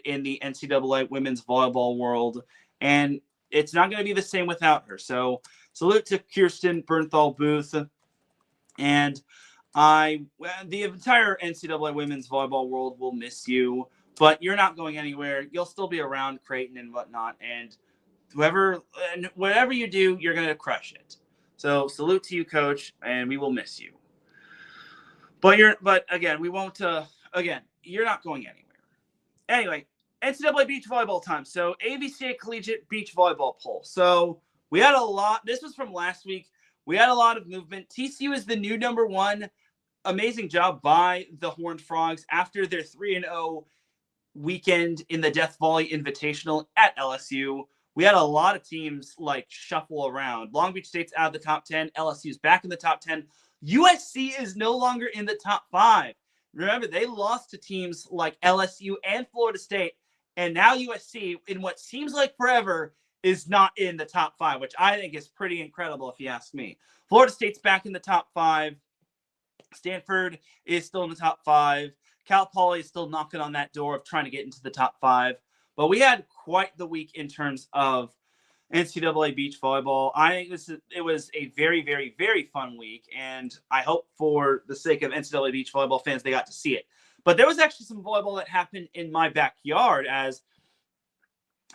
in the NCAA women's volleyball world. And it's not going to be the same without her. So salute to Kirsten Bernthal Booth. And the entire NCAA women's volleyball world will miss you, but you're not going anywhere. You'll still be around Creighton and whatnot. And whatever you do, you're going to crush it. So salute to you, Coach, and we will miss you. But again, we won't. Again, you're not going anywhere. Anyway, NCAA beach volleyball time. So AVCA Collegiate Beach Volleyball poll. So we had a lot. This was from last week. We had a lot of movement. TCU is the new number one. Amazing job by the Horned Frogs after their 3-0 weekend in the Death Volley Invitational at LSU. We had a lot of teams like shuffle around. Long Beach State's out of the top 10. LSU's back in the top 10. USC is no longer in the top 5. Remember, they lost to teams like LSU and Florida State. And now USC, in what seems like forever, is not in the top 5, which I think is pretty incredible if you ask me. Florida State's back in the top 5. Stanford is still in the top 5. Cal Poly is still knocking on that door of trying to get into the top 5. But we had quite the week in terms of NCAA beach volleyball. I think it was a very, very, very fun week, and I hope for the sake of NCAA beach volleyball fans, they got to see it. But there was actually some volleyball that happened in my backyard, as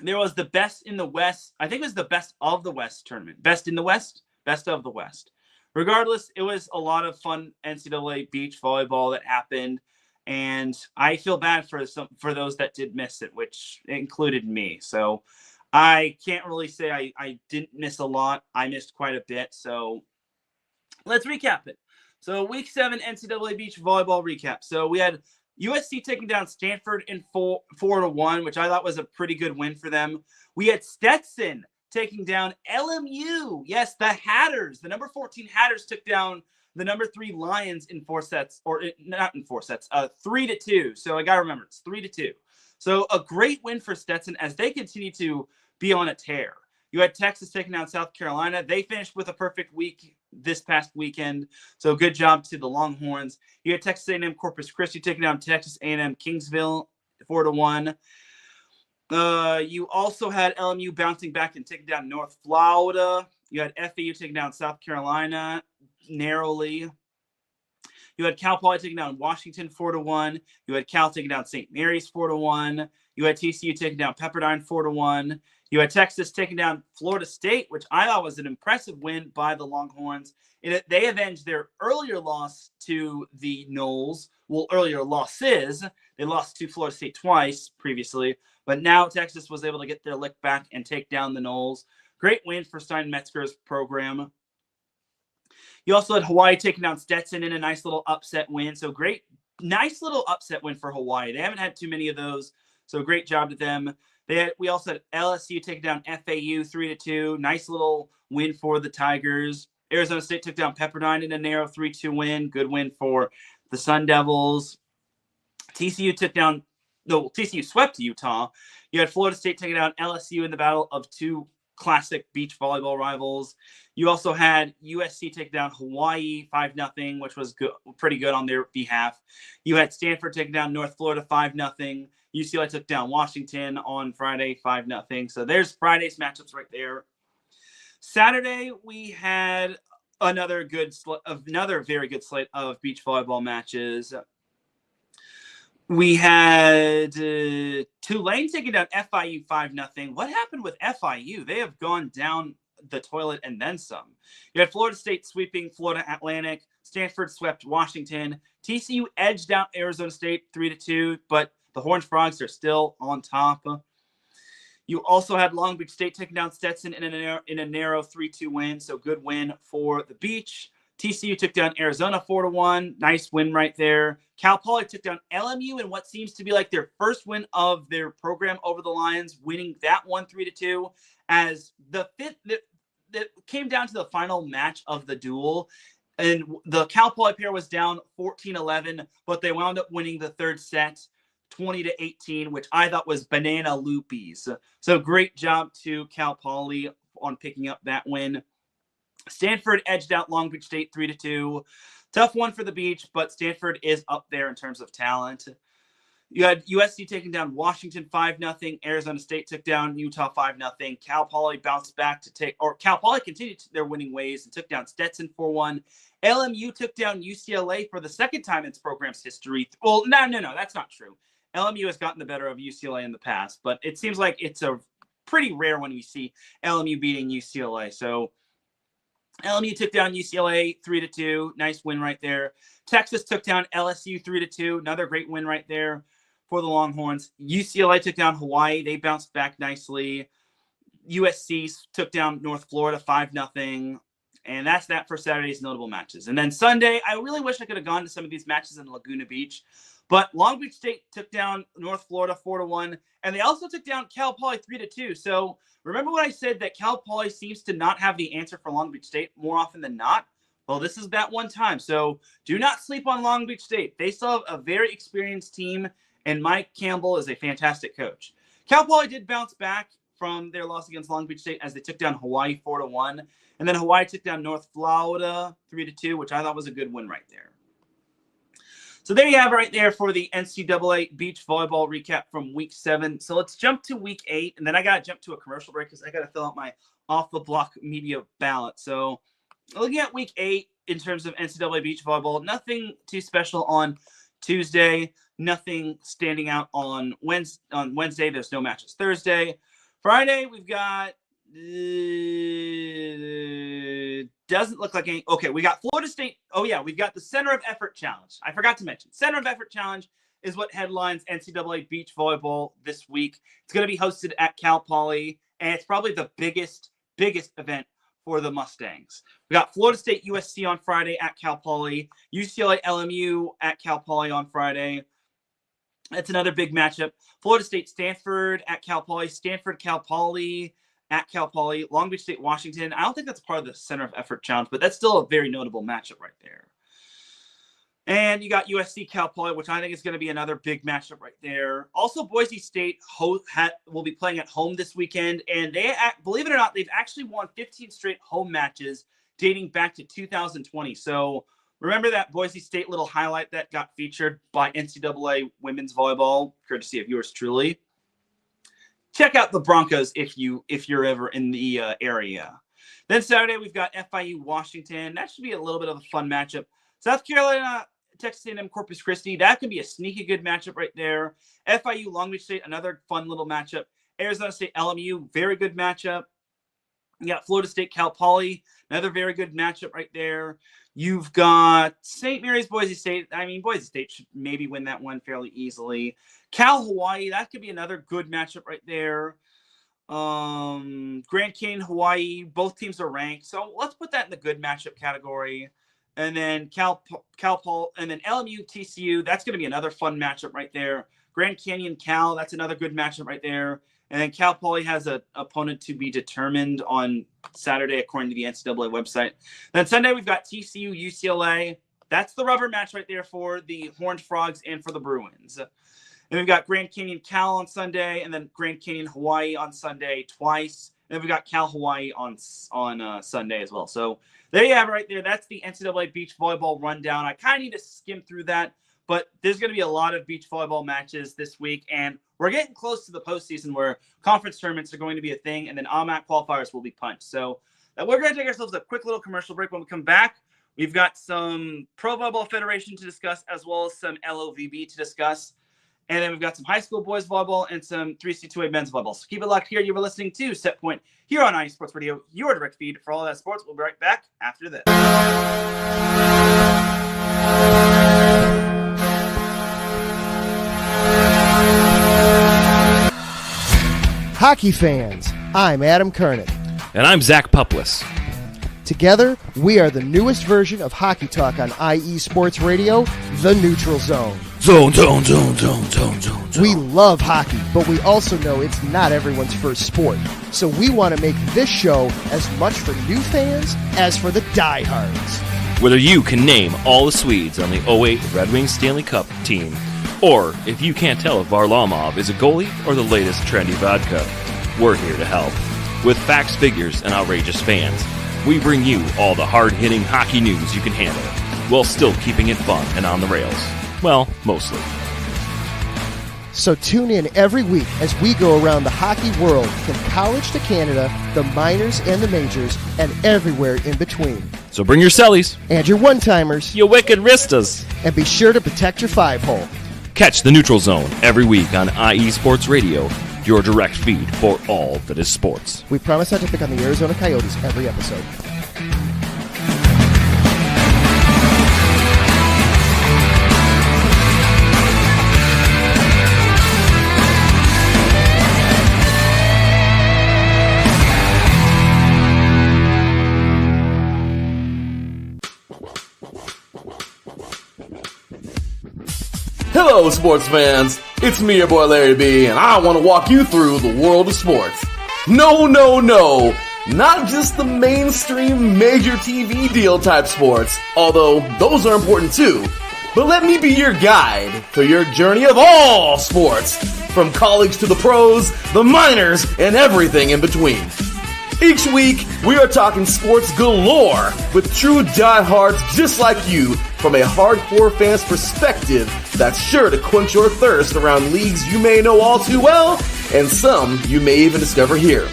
there was the Best in the West. I think it was the Best of the West tournament. Best in the West, Best of the West. Regardless, it was a lot of fun NCAA beach volleyball that happened, and I feel bad for those that did miss it, which included me. So I can't really say I didn't miss a lot. I missed quite a bit. So let's recap it. So week 7 NCAA beach volleyball recap. So we had USC taking down Stanford in 4-1, which I thought was a pretty good win for them. We had Stetson taking down LMU. Yes, the Hatters, the number 14 Hatters took down the number 3 Lions in 4 sets, or not in 4 sets, 3-2. So I got to remember, it's 3-2. So a great win for Stetson as they continue to be on a tear. You had Texas taking down South Carolina. They finished with a perfect week this past weekend. So good job to the Longhorns. You had Texas A&M Corpus Christi taking down Texas A&M Kingsville 4-1. You also had LMU bouncing back and taking down North Florida. You had FAU taking down South Carolina narrowly. You had Cal Poly taking down Washington 4-1. You had Cal taking down St. Mary's 4-1. You had TCU taking down Pepperdine 4-1. You had Texas taking down Florida State, which I thought was an impressive win by the Longhorns. They avenged their earlier loss to the Noles. Well, earlier losses. They lost to Florida State twice previously, but now Texas was able to get their lick back and take down the Noles. Great win for Steinmetzger's program. You also had Hawaii taking down Stetson in a nice little upset win. So great, nice little upset win for Hawaii. They haven't had too many of those, so great job to them. We also had LSU taking down FAU 3-2. Nice little win for the Tigers. Arizona State took down Pepperdine in a narrow 3-2 win. Good win for the Sun Devils. TCU swept Utah. You had Florida State taking down LSU in the battle of 2 classic beach volleyball rivals. You also had USC take down Hawaii 5-0, which was good, pretty good on their behalf. You had Stanford taking down North Florida 5-0. UCLA took down Washington on Friday 5-0. So there's Friday's matchups right there. Saturday we had another very good slate of beach volleyball matches. We had Tulane taking down FIU 5-0. What happened with FIU? They have gone down the toilet and then some. You had Florida State sweeping Florida Atlantic. Stanford swept Washington. TCU edged out Arizona State 3-2, but the Horned Frogs are still on top. You also had Long Beach State taking down Stetson in a narrow 3-2 win, so good win for the Beach. TCU took down Arizona 4-1. Nice win right there. Cal Poly took down LMU in what seems to be like their first win of their program over the Lions, winning that one 3-2. As the fifth, that came down to the final match of the duel, and the Cal Poly pair was down 14-11, but they wound up winning the third set 20-18, which I thought was banana loopies. So great job to Cal Poly on picking up that win. Stanford edged out Long Beach State 3-2. Tough one for the Beach, but Stanford is up there in terms of talent. You had USC taking down Washington 5-0. Arizona State took down Utah 5-0. Cal Poly bounced back Cal Poly continued their winning ways and took down Stetson 4-1. LMU took down UCLA for the second time in its program's history. Well, no, that's not true. LMU has gotten the better of UCLA in the past, but it seems like it's a pretty rare when we see LMU beating UCLA. So LMU took down UCLA 3-2. Nice win right there. Texas took down LSU 3-2. Another great win right there. for the Longhorns. UCLA took down Hawaii. They bounced back nicely. USC took down North Florida 5-0. And that's that for Saturday's notable matches. And then Sunday, I really wish I could have gone to some of these matches in Laguna Beach. But Long Beach State took down North Florida 4-1. And they also took down Cal Poly 3-2. So remember what I said, that Cal Poly seems to not have the answer for Long Beach State more often than not? Well, this is that one time. So do not sleep on Long Beach State. They still have a very experienced team. And Mike Campbell is a fantastic coach. Cal Poly did bounce back from their loss against Long Beach State as they took down Hawaii 4-1. And then Hawaii took down North Florida 3-2, which I thought was a good win right there. So there you have it right there for the NCAA beach volleyball recap from week 7. So let's jump to week 8, and then I got to jump to a commercial break because I got to fill out my off-the-block media ballot. So looking at week 8 in terms of NCAA beach volleyball, nothing too special on Tuesday, nothing standing out on Wednesday. There's no matches Thursday. Friday, we've got doesn't look like any. Okay, we got Florida State. Oh, yeah, we've got the Center of Effort Challenge. I forgot to mention. Center of Effort Challenge is what headlines NCAA beach volleyball this week. It's going to be hosted at Cal Poly, and it's probably the biggest event for the Mustangs. We got Florida State USC on Friday at Cal Poly, UCLA LMU at Cal Poly on Friday. That's another big matchup. Florida State Stanford at Cal Poly, Stanford Cal Poly at Cal Poly, Long Beach State Washington. I don't think that's part of the Center of Effort Challenge, but that's still a very notable matchup right there. And you got USC Cal Poly, which I think is going to be another big matchup right there. Also, Boise State will be playing at home this weekend, and they, believe it or not, they've actually won 15 straight home matches dating back to 2020. So remember that Boise State little highlight that got featured by NCAA women's volleyball, courtesy of yours truly. Check out the Broncos if you're ever in the area. Then Saturday, we've got FIU Washington. That should be a little bit of a fun matchup. South Carolina, Texas A&M Corpus Christi. That could be a sneaky good matchup right there. FIU Long Beach State, another fun little matchup. Arizona State LMU, very good matchup. You got Florida State Cal Poly, another very good matchup right there. You've got St. Mary's Boise State. I mean, Boise State should maybe win that one fairly easily. Cal Hawaii, that could be another good matchup right there. Grand Canyon Hawaii, both teams are ranked. So let's put that in the good matchup category. And then Cal Poly, and then LMU TCU, that's going to be another fun matchup right there. Grand Canyon Cal, that's another good matchup right there. And then Cal Poly has an opponent to be determined on Saturday, according to the NCAA website. Then Sunday, we've got TCU, UCLA. That's the rubber match right there for the Horned Frogs and for the Bruins. And we've got Grand Canyon Cal on Sunday, and then Grand Canyon Hawaii on Sunday twice. And then we've got Cal Hawaii on Sunday as well. So there you have it right there. That's the NCAA beach volleyball rundown. I kind of need to skim through that, but there's going to be a lot of beach volleyball matches this week, and we're getting close to the postseason where conference tournaments are going to be a thing, and then AMAT qualifiers will be punched. So we're going to take ourselves a quick little commercial break. When we come back, we've got some Pro Volleyball Federation to discuss, as well as some LOVB to discuss. And then we've got some high school boys volleyball and some 3C2A men's volleyball. So keep it locked here. You were listening to Set Point here on IE Sports Radio, your direct feed for all that sports. We'll be right back after this. Hockey fans, I'm Adam Kernick. And I'm Zach Puplis. Together, we are the newest version of Hockey Talk on IE Sports Radio, The Neutral Zone. Zone. We love hockey, but we also know it's not everyone's first sport. So we want to make this show as much for new fans as for the diehards. Whether you can name all the Swedes on the 08 Red Wings Stanley Cup team, or if you can't tell if Varlamov is a goalie or the latest trendy vodka, we're here to help. With facts, figures, and outrageous fans, we bring you all the hard-hitting hockey news you can handle, while still keeping it fun and on the rails. Well, mostly. So tune in every week as we go around the hockey world, from college to Canada, the minors and the majors, and everywhere in between. So bring your cellies. And your one-timers. You wicked wristas. And be sure to protect your five-hole. Catch the Neutral Zone every week on IE Sports Radio, your direct feed for all that is sports. We promise not to pick on the Arizona Coyotes every episode. Hello, sports fans. It's me, your boy Larry B, and I want to walk you through the world of sports. No, not just the mainstream major TV deal type sports, although those are important too. But let me be your guide for your journey of all sports, from college to the pros, the minors, and everything in between. Each week, we are talking sports galore with true diehards just like you from a hardcore fan's perspective that's sure to quench your thirst around leagues you may know all too well and some you may even discover here.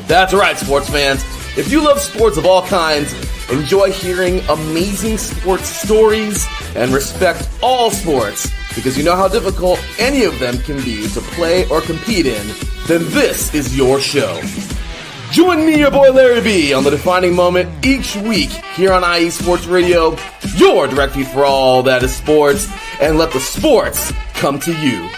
That's right, sports fans. If you love sports of all kinds, enjoy hearing amazing sports stories, and respect all sports because you know how difficult any of them can be to play or compete in, then this is your show. Join me, your boy Larry B, on the defining moment each week here on IE Sports Radio, your direct feed for all that is sports, and let the sports come to you.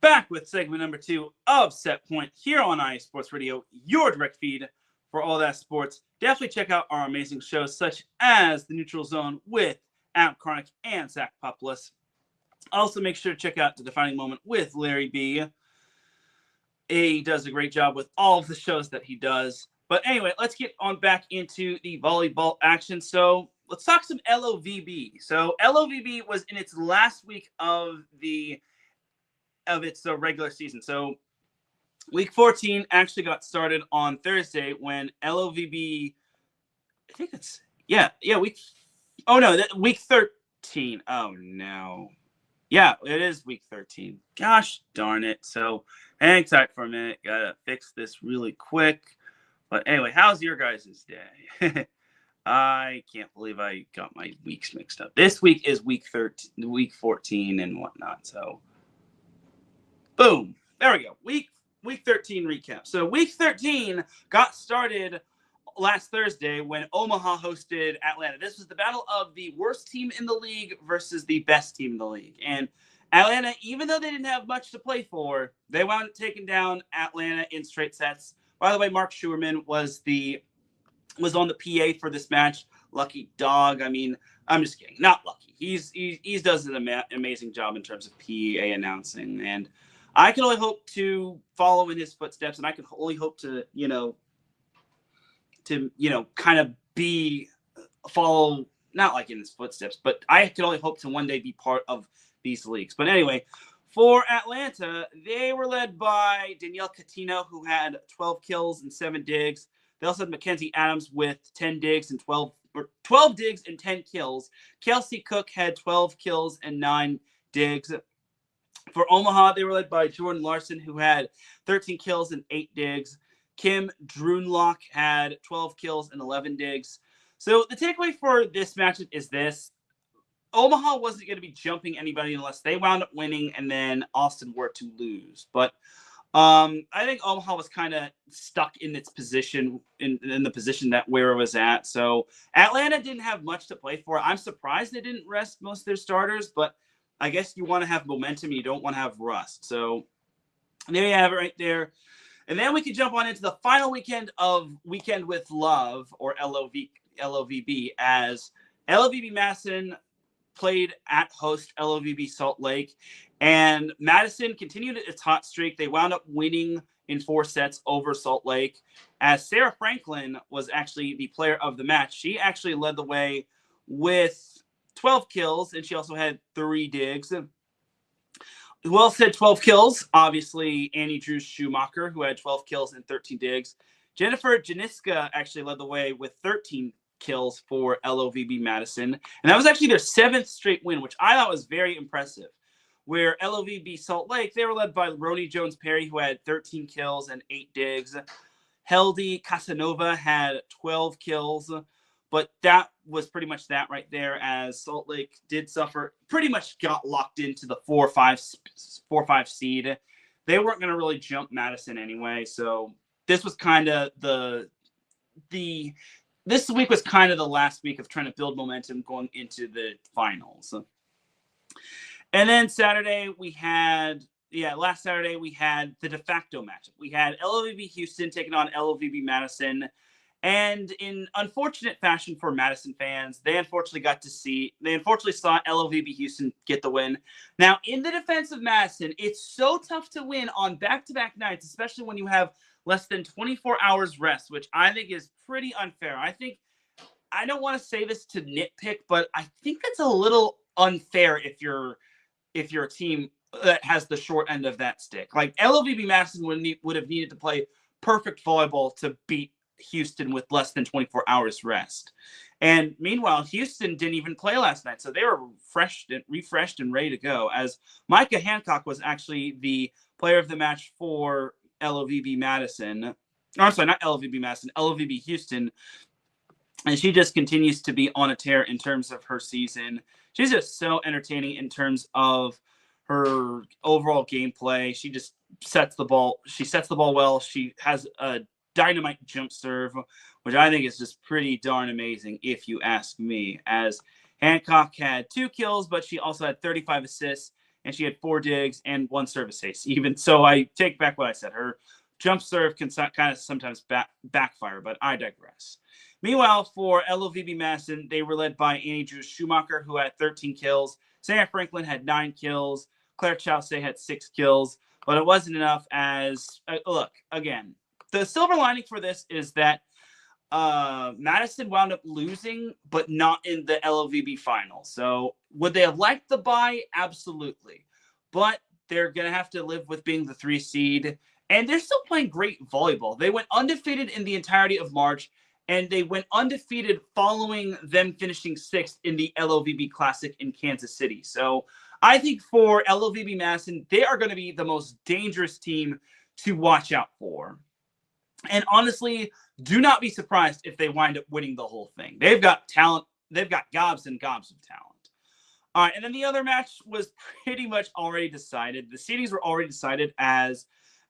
Back with segment number 2 of Set Point here on IE Sports Radio, your direct feed for all that sports. Definitely check out our amazing shows such as The Neutral Zone with Adam Karnik and Zach Populus. Also, make sure to check out The Defining Moment with Larry B. He does a great job with all of the shows that he does. But anyway, let's get on back into the volleyball action. So let's talk some LOVB. So LOVB was in its last week of its regular season. So week 14 actually got started on Thursday when LOVB, I think it's, week 13. Oh, no. Yeah, it is week 13. Gosh darn it. So hang tight for a minute. Gotta fix this really quick. But anyway, how's your guys' day? I can't believe I got my weeks mixed up. This week is week 14 and whatnot. So boom. There we go. Week 13 recap. So week 13 got started last Thursday when Omaha hosted Atlanta. This was the battle of the worst team in the league versus the best team in the league. And Atlanta, even though they didn't have much to play for, they wound up taking down Atlanta in straight sets. By the way, Mark Schuerman was on the PA for this match. Lucky dog. I mean, I'm just kidding. Not lucky. He does an amazing job in terms of PA announcing, and I can only hope to follow in his footsteps, and I can only hope to kind of follow, not like in his footsteps, but I can only hope to one day be part of these leagues. But anyway, for Atlanta, they were led by Danielle Catino, who had 12 kills and 7 digs. They also had Mackenzie Adams with 10 digs and 12 digs and 10 kills. Kelsey Cook had 12 kills and 9 digs. For Omaha, they were led by Jordan Larson, who had 13 kills and 8 digs. Kim Drunlock had 12 kills and 11 digs. So the takeaway for this matchup is this. Omaha wasn't going to be jumping anybody unless they wound up winning and then Austin were to lose. But I think Omaha was kind of stuck in its position, in the position that where it was at. So Atlanta didn't have much to play for. I'm surprised they didn't rest most of their starters, but I guess you want to have momentum. You don't want to have rust. So there you have it right there. And then we can jump on into the final weekend of Weekend with Love, or LOVB, as LOVB Madison played at host LOVB Salt Lake. And Madison continued its hot streak. They wound up winning in 4 sets over Salt Lake, as Sarah Franklin was actually the player of the match. She actually led the way with 12 kills, and she also had 3 digs. Who else had 12 kills? Obviously, Annie Drew Schumacher, who had 12 kills and 13 digs. Jennifer Janiska actually led the way with 13 kills for LOVB Madison. And that was actually their 7th straight win, which I thought was very impressive. Where LOVB Salt Lake, they were led by Roni Jones-Perry, who had 13 kills and 8 digs. Heldy Casanova had 12 kills. But that was pretty much that right there, as Salt Lake did suffer, pretty much got locked into the 4-5 seed. they weren't going to really jump Madison anyway. So this was kind of this week was kind of the last week of trying to build momentum going into the finals. And then last Saturday we had the de facto matchup. We had LOVB Houston taking on LOVB Madison. And in unfortunate fashion for Madison fans, they unfortunately saw LOVB Houston get the win. Now, in the defense of Madison, it's so tough to win on back-to-back nights, especially when you have less than 24 hours rest, which I think is pretty unfair. I don't want to say this to nitpick, but I think that's a little unfair if you're a team that has the short end of that stick. Like LOVB Madison would have needed to play perfect volleyball to beat Houston with less than 24 hours rest. And meanwhile, Houston didn't even play last night, so they were refreshed and ready to go, as Micah Hancock was actually the player of the match for LOVB Madison. I'm sorry, not LOVB Madison, LOVB Houston. And she just continues to be on a tear in terms of her season. She's just so entertaining in terms of her overall gameplay. She just sets the ball. She sets the ball well. She has a dynamite jump serve, which I think is just pretty darn amazing, if you ask me. As Hancock had 2 kills, but she also had 35 assists, and she had 4 digs and 1 service ace. Even so, I take back what I said. Her jump serve can kind of sometimes backfire, but I digress. Meanwhile, for LOVB Madison, they were led by Annie Drew Schumacher, who had 13 kills. Sarah Franklin had 9 kills. Claire Chausse had 6 kills, but it wasn't enough. As look, again, the silver lining for this is that Madison wound up losing, but not in the LOVB final. So would they have liked the bye? Absolutely. But they're going to have to live with being the 3 seed. And they're still playing great volleyball. They went undefeated in the entirety of March, and they went undefeated following them finishing 6th in the LOVB Classic in Kansas City. So I think for LOVB Madison, they are going to be the most dangerous team to watch out for. And honestly, do not be surprised if they wind up winning the whole thing. They've got talent. They've got gobs and gobs of talent. All right, and then the other match was pretty much already decided. The seedings were already decided as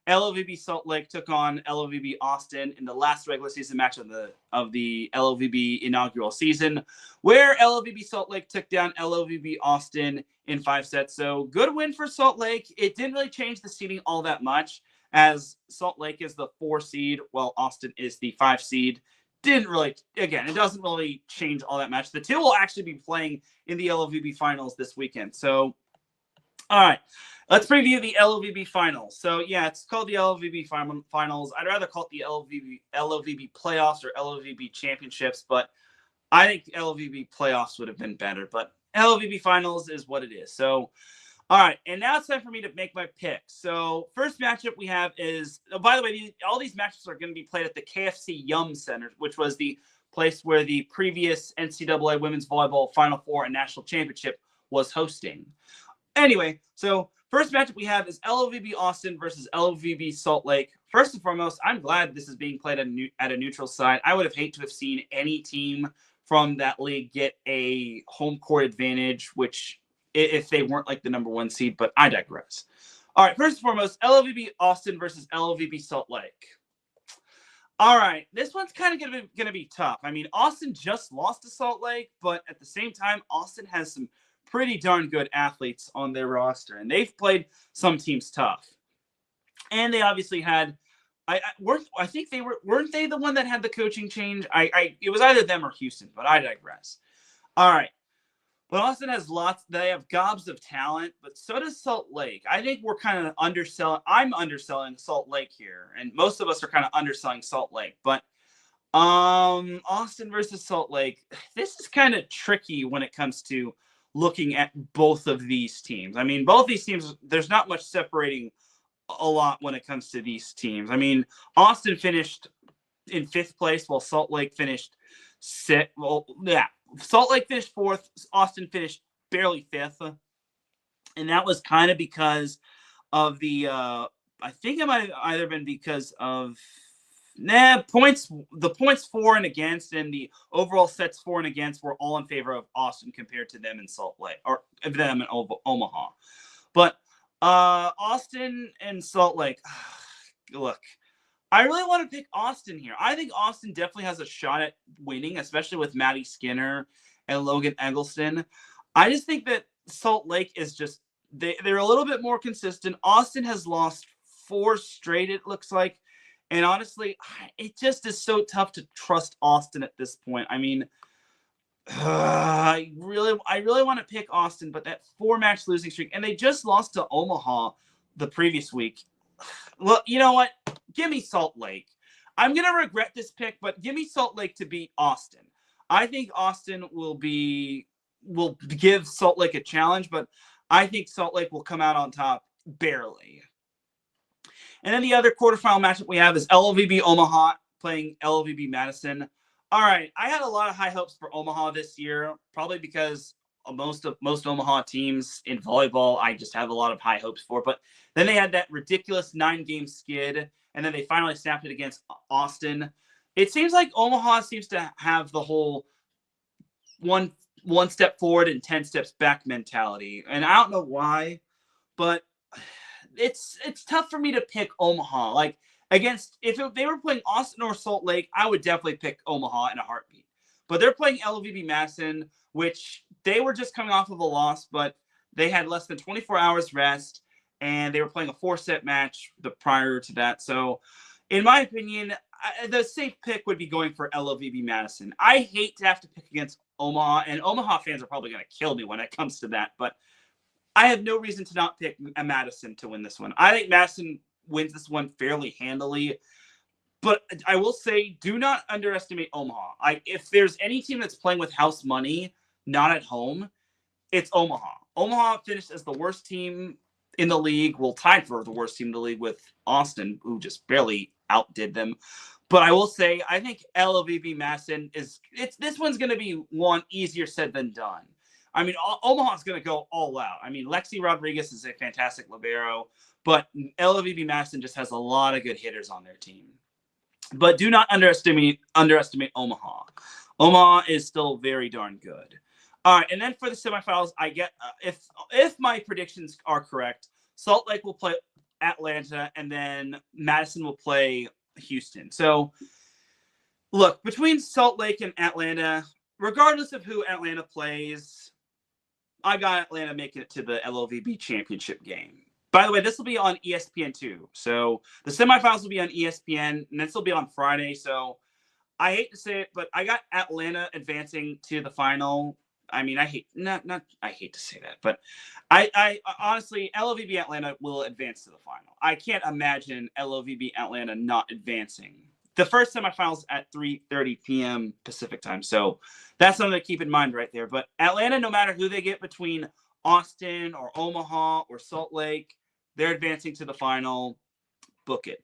LOVB Salt Lake took on LOVB Austin in the last regular season match of the LOVB inaugural season, where LOVB Salt Lake took down LOVB Austin in 5 sets. So good win for Salt Lake. It didn't really change the seeding all that much, as Salt Lake is the 4 seed while Austin is the 5 seed. It doesn't really change all that much. The 2 will actually be playing in the LOVB finals this weekend. So, all right. Let's preview the LOVB finals. So, yeah, it's called the LOVB finals. I'd rather call it the LOVB playoffs or LOVB championships, but I think LOVB playoffs would have been better. But LOVB finals is what it is. So, all right, and now it's time for me to make my pick. So, first matchup we have is, by the way, all these matches are going to be played at the KFC Yum Center, which was the place where the previous NCAA Women's Volleyball Final Four and National Championship was hosting. Anyway, so first matchup we have is LOVB Austin versus LOVB Salt Lake. First and foremost, I'm glad this is being played at a neutral site. I would have hated to have seen any team from that league get a home court advantage, which if they weren't like the number 1 seed, but I digress. All right, first and foremost, LOVB Austin versus LOVB Salt Lake. All right, this one's kind of going to be tough. I mean, Austin just lost to Salt Lake, but at the same time, Austin has some pretty darn good athletes on their roster, and they've played some teams tough. And they obviously had, I think they weren't they the one that had the coaching change? It was either them or Houston, but I digress. All right. But Austin has they have gobs of talent, but so does Salt Lake. I think we're kind of underselling. I'm underselling Salt Lake here, and most of us are kind of underselling Salt Lake. But Austin versus Salt Lake, this is kind of tricky when it comes to looking at both of these teams. I mean, both these teams, there's not much separating a lot when it comes to these teams. I mean, Austin finished in 5th place while Salt Lake finished 6th. Well, yeah. Salt Lake finished 4th. Austin finished barely 5th. And that was kind of because of the, I think it might have either been because of points. The points for and against and the overall sets for and against were all in favor of Austin compared to them in Salt Lake or them in Omaha. But Austin and Salt Lake. Look, I really want to pick Austin here. I think Austin definitely has a shot at winning, especially with Maddie Skinner and Logan Eggleston. I just think that Salt Lake is just they're a little bit more consistent. Austin has lost 4 straight, it looks like. And honestly, it just is so tough to trust Austin at this point. I mean, I really want to pick Austin, but that 4-match losing streak, and they just lost to Omaha the previous week. Well, you know what? Give me Salt Lake. I'm going to regret this pick, but give me Salt Lake to beat Austin. I think Austin will give Salt Lake a challenge, but I think Salt Lake will come out on top barely. And then the other quarterfinal matchup we have is LOVB Omaha playing LOVB Madison. All right, I had a lot of high hopes for Omaha this year, probably because most Omaha teams in volleyball, I just have a lot of high hopes for. But then they had that ridiculous 9-game skid, and then they finally snapped it against Austin. It seems like Omaha seems to have the whole one step forward and 10 steps back mentality, and I don't know why, but it's tough for me to pick Omaha. Like if they were playing Austin or Salt Lake, I would definitely pick Omaha in a heartbeat. But they're playing LOVB Madison, which they were just coming off of a loss, but they had less than 24 hours rest, and they were playing a 4-set match prior to that. So, in my opinion, the safe pick would be going for LOVB Madison. I hate to have to pick against Omaha, and Omaha fans are probably going to kill me when it comes to that, but I have no reason to not pick Madison to win this one. I think Madison wins this one fairly handily. But I will say, do not underestimate Omaha. If there's any team that's playing with house money, not at home, it's Omaha. Omaha finished as the worst team in the league, tied for the worst team in the league with Austin, who just barely outdid them. But I will say, I think LOVB Madison this one's going to be one easier said than done. I mean, Omaha's going to go all out. I mean, Teran Rodriguez is a fantastic libero, but LOVB Madison just has a lot of good hitters on their team. But do not underestimate Omaha. Omaha is still very darn good. All right, and then for the semifinals, I get if my predictions are correct, Salt Lake will play Atlanta, and then Madison will play Houston. So, look, between Salt Lake and Atlanta, regardless of who Atlanta plays, I got Atlanta making it to the LOVB championship game. By the way, this will be on ESPN2. So the semifinals will be on ESPN, and this will be on Friday. So I hate to say it, but I got Atlanta advancing to the final. I mean, I hate to say that, but I honestly, LOVB Atlanta will advance to the final. I can't imagine LOVB Atlanta not advancing. The first semifinals at 3:30 p.m. Pacific time. So that's something to keep in mind right there. But Atlanta, no matter who they get between Austin or Omaha or Salt Lake, they're advancing to the final. Book it.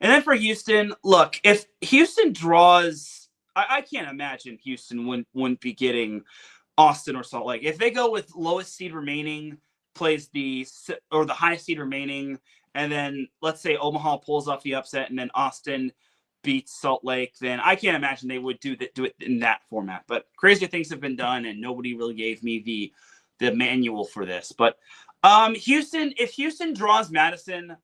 And then for Houston, look, if Houston draws, I can't imagine Houston wouldn't be getting Austin or Salt Lake. If they go with lowest seed remaining, plays the highest seed remaining, and then let's say Omaha pulls off the upset and then Austin beats Salt Lake, then I can't imagine they would do it in that format. But crazier things have been done, and nobody really gave me the manual for this. But if Houston draws Madison,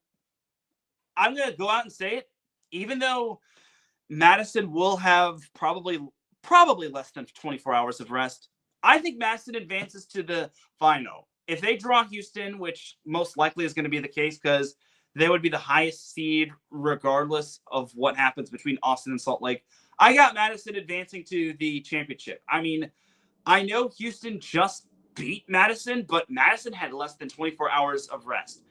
I'm going to go out and say it, even though Madison will have probably less than 24 hours of rest, I think Madison advances to the final. If they draw Houston, which most likely is going to be the case because they would be the highest seed regardless of what happens between Austin and Salt Lake, I got Madison advancing to the championship. I mean, I know Houston just beat Madison, but Madison had less than 24 hours of rest.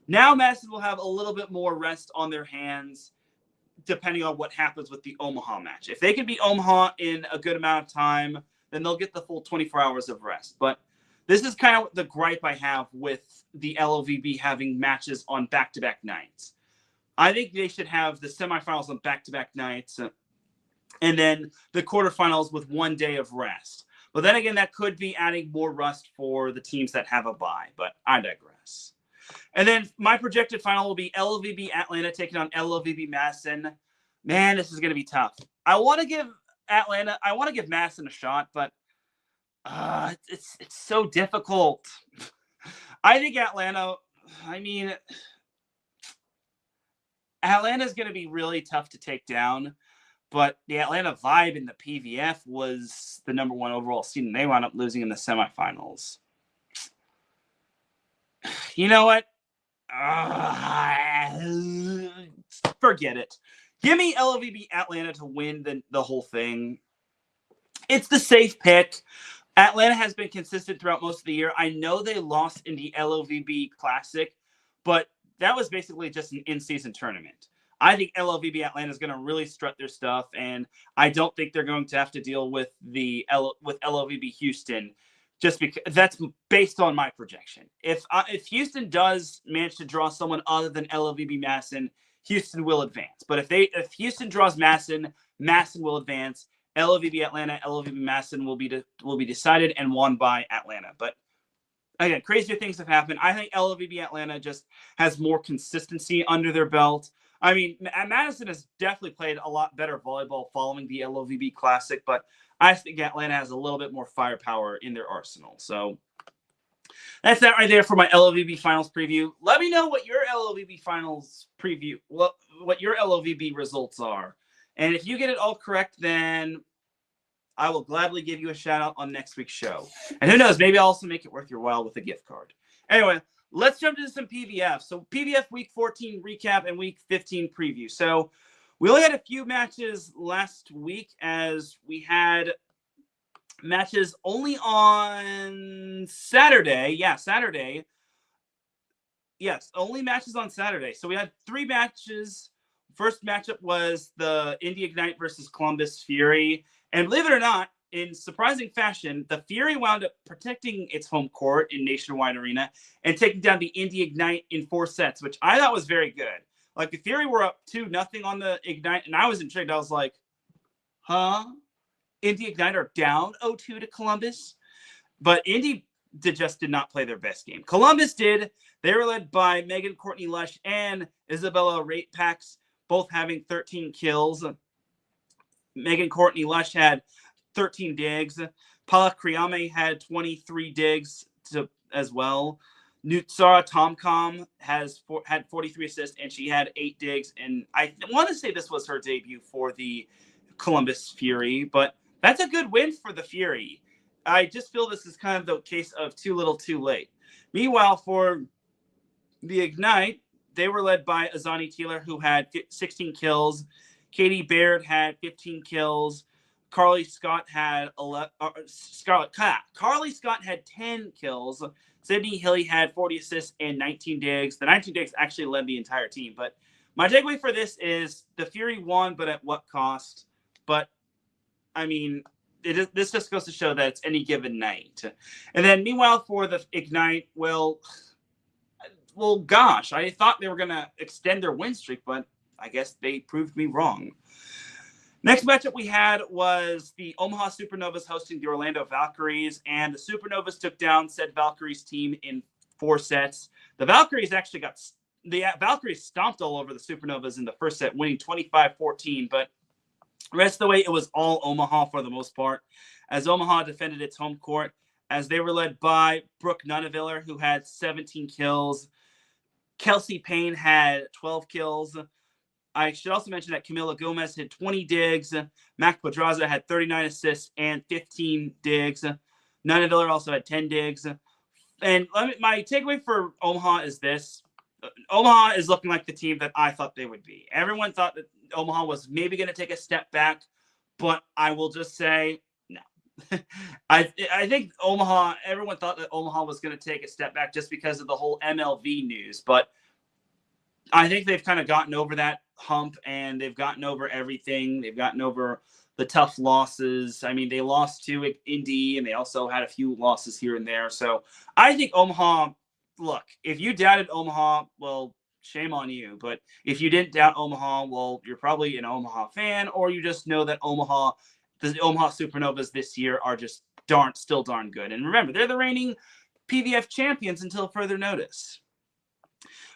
Now Madison will have a little bit more rest on their hands depending on what happens with the Omaha match. If they can beat Omaha in a good amount of time, then they'll get the full 24 hours of rest. But this is kind of the gripe I have with the LOVB having matches on back-to-back nights. I think they should have the semifinals on back-to-back nights and then the quarterfinals with 1 day of rest. But then again, that could be adding more rest for the teams that have a bye, but I digress. And then my projected final will be LOVB Atlanta taking on LOVB Madison. Man, this is going to be tough. I want to give Madison a shot, but it's so difficult. I think Atlanta, Atlanta's going to be really tough to take down, but the Atlanta Vibe in the PVF was the number 1 overall seed, and they wound up losing in the semifinals. You know what? Forget it. Give me LOVB Atlanta to win the whole thing. It's the safe pick. Atlanta has been consistent throughout most of the year. I know they lost in the LOVB Classic, but that was basically just an in-season tournament. I think LOVB Atlanta is going to really strut their stuff, and I don't think they're going to have to deal with with LOVB Houston, just because that's based on my projection. If Houston does manage to draw someone other than LOVB Masson, Houston will advance. But if Houston draws Masson, Masson will advance. LOVB Atlanta, LOVB Masson will be decided and won by Atlanta. But again, crazier things have happened. I think LOVB Atlanta just has more consistency under their belt. I mean, Madison has definitely played a lot better volleyball following the LOVB Classic, but I think Atlanta has a little bit more firepower in their arsenal. So that's that right there for my LOVB Finals preview. Let me know what your LOVB Finals preview, what your LOVB results are. And if you get it all correct, then I will gladly give you a shout out on next week's show. And who knows, maybe I'll also make it worth your while with a gift card. Anyway, let's jump into some PVF. So PVF Week 14 recap and Week 15 preview. So we only had a few matches last week, as we had matches only on Saturday. Yeah, Saturday. Yes, only matches on Saturday. So we had 3 matches. First matchup was the Indy Ignite versus Columbus Fury. And believe it or not, in surprising fashion, the Fury wound up protecting its home court in Nationwide Arena and taking down the Indy Ignite in 4 sets, which I thought was very good. Like, the Fury were up 2-0 on the Ignite, and I was intrigued. I was like, huh? Indy Ignite are down 0-2 to Columbus? But Indy just did not play their best game. Columbus did. They were led by Megan Courtney Lush and Isabella Ratepax, both having 13 kills. Megan Courtney Lush had 13 digs. Paula Kriame had 23 digs as well. Nutsara Tomcom had 43 assists, and she had 8 digs. And I want to say this was her debut for the Columbus Fury, but that's a good win for the Fury. I just feel this is kind of the case of too little, too late. Meanwhile, for the Ignite, they were led by Azani Taylor, who had 16 kills. Katie Baird had 15 kills. Carly Scott had 10 kills. Sydney Hilly had 40 assists and 19 digs. The 19 digs actually led the entire team. But my takeaway for this is the Fury won, but at what cost? But, I mean, this just goes to show that it's any given night. And then, meanwhile, for the Ignite, well, gosh, I thought they were going to extend their win streak, but I guess they proved me wrong. Next matchup we had was the Omaha Supernovas hosting the Orlando Valkyries, and the Supernovas took down said Valkyries team in 4 sets. The Valkyries stomped all over the Supernovas in the first set, winning 25-14, but the rest of the way it was all Omaha for the most part, as Omaha defended its home court, as they were led by Brooke Nuneviller, who had 17 kills. Kelsey Payne had 12 kills. I should also mention that Camila Gomez had 20 digs. Mac Pedraza had 39 assists and 15 digs. Nuneviller also had 10 digs. And my takeaway for Omaha is this. Omaha is looking like the team that I thought they would be. Everyone thought that Omaha was maybe going to take a step back, but I will just say no. I think everyone thought that Omaha was going to take a step back just because of the whole MLV news, but I think they've kind of gotten over that hump, and they've gotten over everything. They've gotten over the tough losses. I mean, they lost to Indy, and they also had a few losses here and there. So I think Omaha, look, if you doubted Omaha, well, shame on you. But if you didn't doubt Omaha, well, you're probably an Omaha fan, or you just know that the Omaha Supernovas this year are just still darn good. And remember, they're the reigning PVF champions until further notice.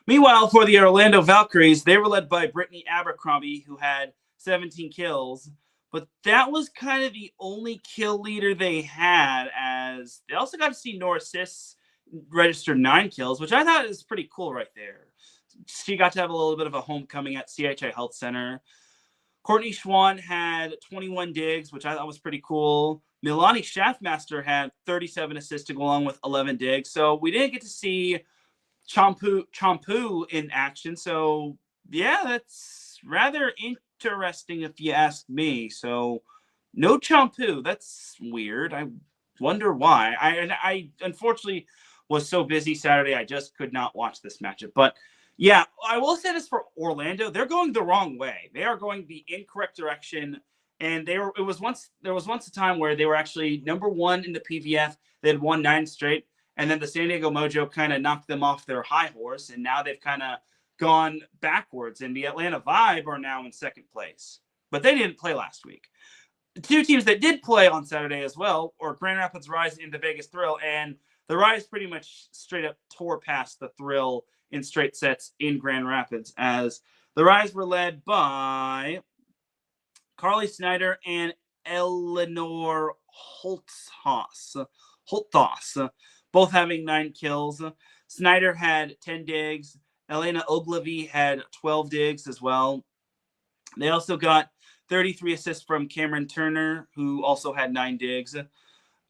Meanwhile, for the Orlando Valkyries, they were led by Brittany Abercrombie, who had 17 kills. But that was kind of the only kill leader they had, as they also got to see no assists registered 9 kills, which I thought is pretty cool right there. She got to have a little bit of a homecoming at CHI Health Center. Courtney Schwann had 21 digs, which I thought was pretty cool. Milani Schaffmaster had 37 assists to go along with 11 digs. So we didn't get to see Champu in action. So, yeah, that's rather interesting if you ask me. So, no Champu. That's weird. I wonder why. I unfortunately was so busy Saturday, I just could not watch this matchup. But yeah, I will say this for Orlando. They're going the wrong way. They are going the incorrect direction. And there was once a time where they were actually number 1 in the PVF. They had won 9 straight. And then the San Diego Mojo kind of knocked them off their high horse. And now they've kind of gone backwards. And the Atlanta Vibe are now in second place. But they didn't play last week. The 2 teams that did play on Saturday as well are Grand Rapids Rise and the Vegas Thrill. And the Rise pretty much straight up tore past the Thrill in straight sets in Grand Rapids, as the Rise were led by Carly Snyder and Eleanor Holthaus, both having 9 kills. Snyder had 10 digs. Elena Ogilvy had 12 digs as well. They also got 33 assists from Cameron Turner, who also had 9 digs.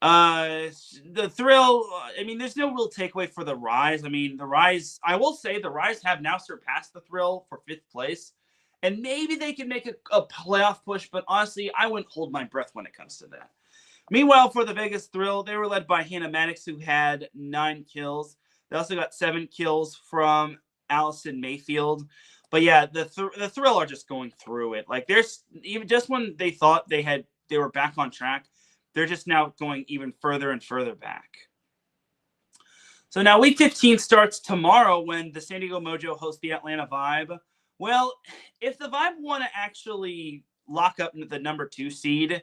The Thrill, I mean, there's no real takeaway for the Rise. I mean, the Rise, I will say the Rise have now surpassed the Thrill for 5th place. And maybe they can make a playoff push, but honestly, I wouldn't hold my breath when it comes to that. Meanwhile, for the Vegas Thrill, they were led by Hannah Maddox, who had 9 kills. They also got 7 kills from Allison Mayfield. But yeah, the Thrill are just going through it. Like, there's even just when they thought they were back on track, they're just now going even further and further back. So now week 15 starts tomorrow when the San Diego Mojo hosts the Atlanta Vibe. Well, if the Vibe want to actually lock up the number 2 seed,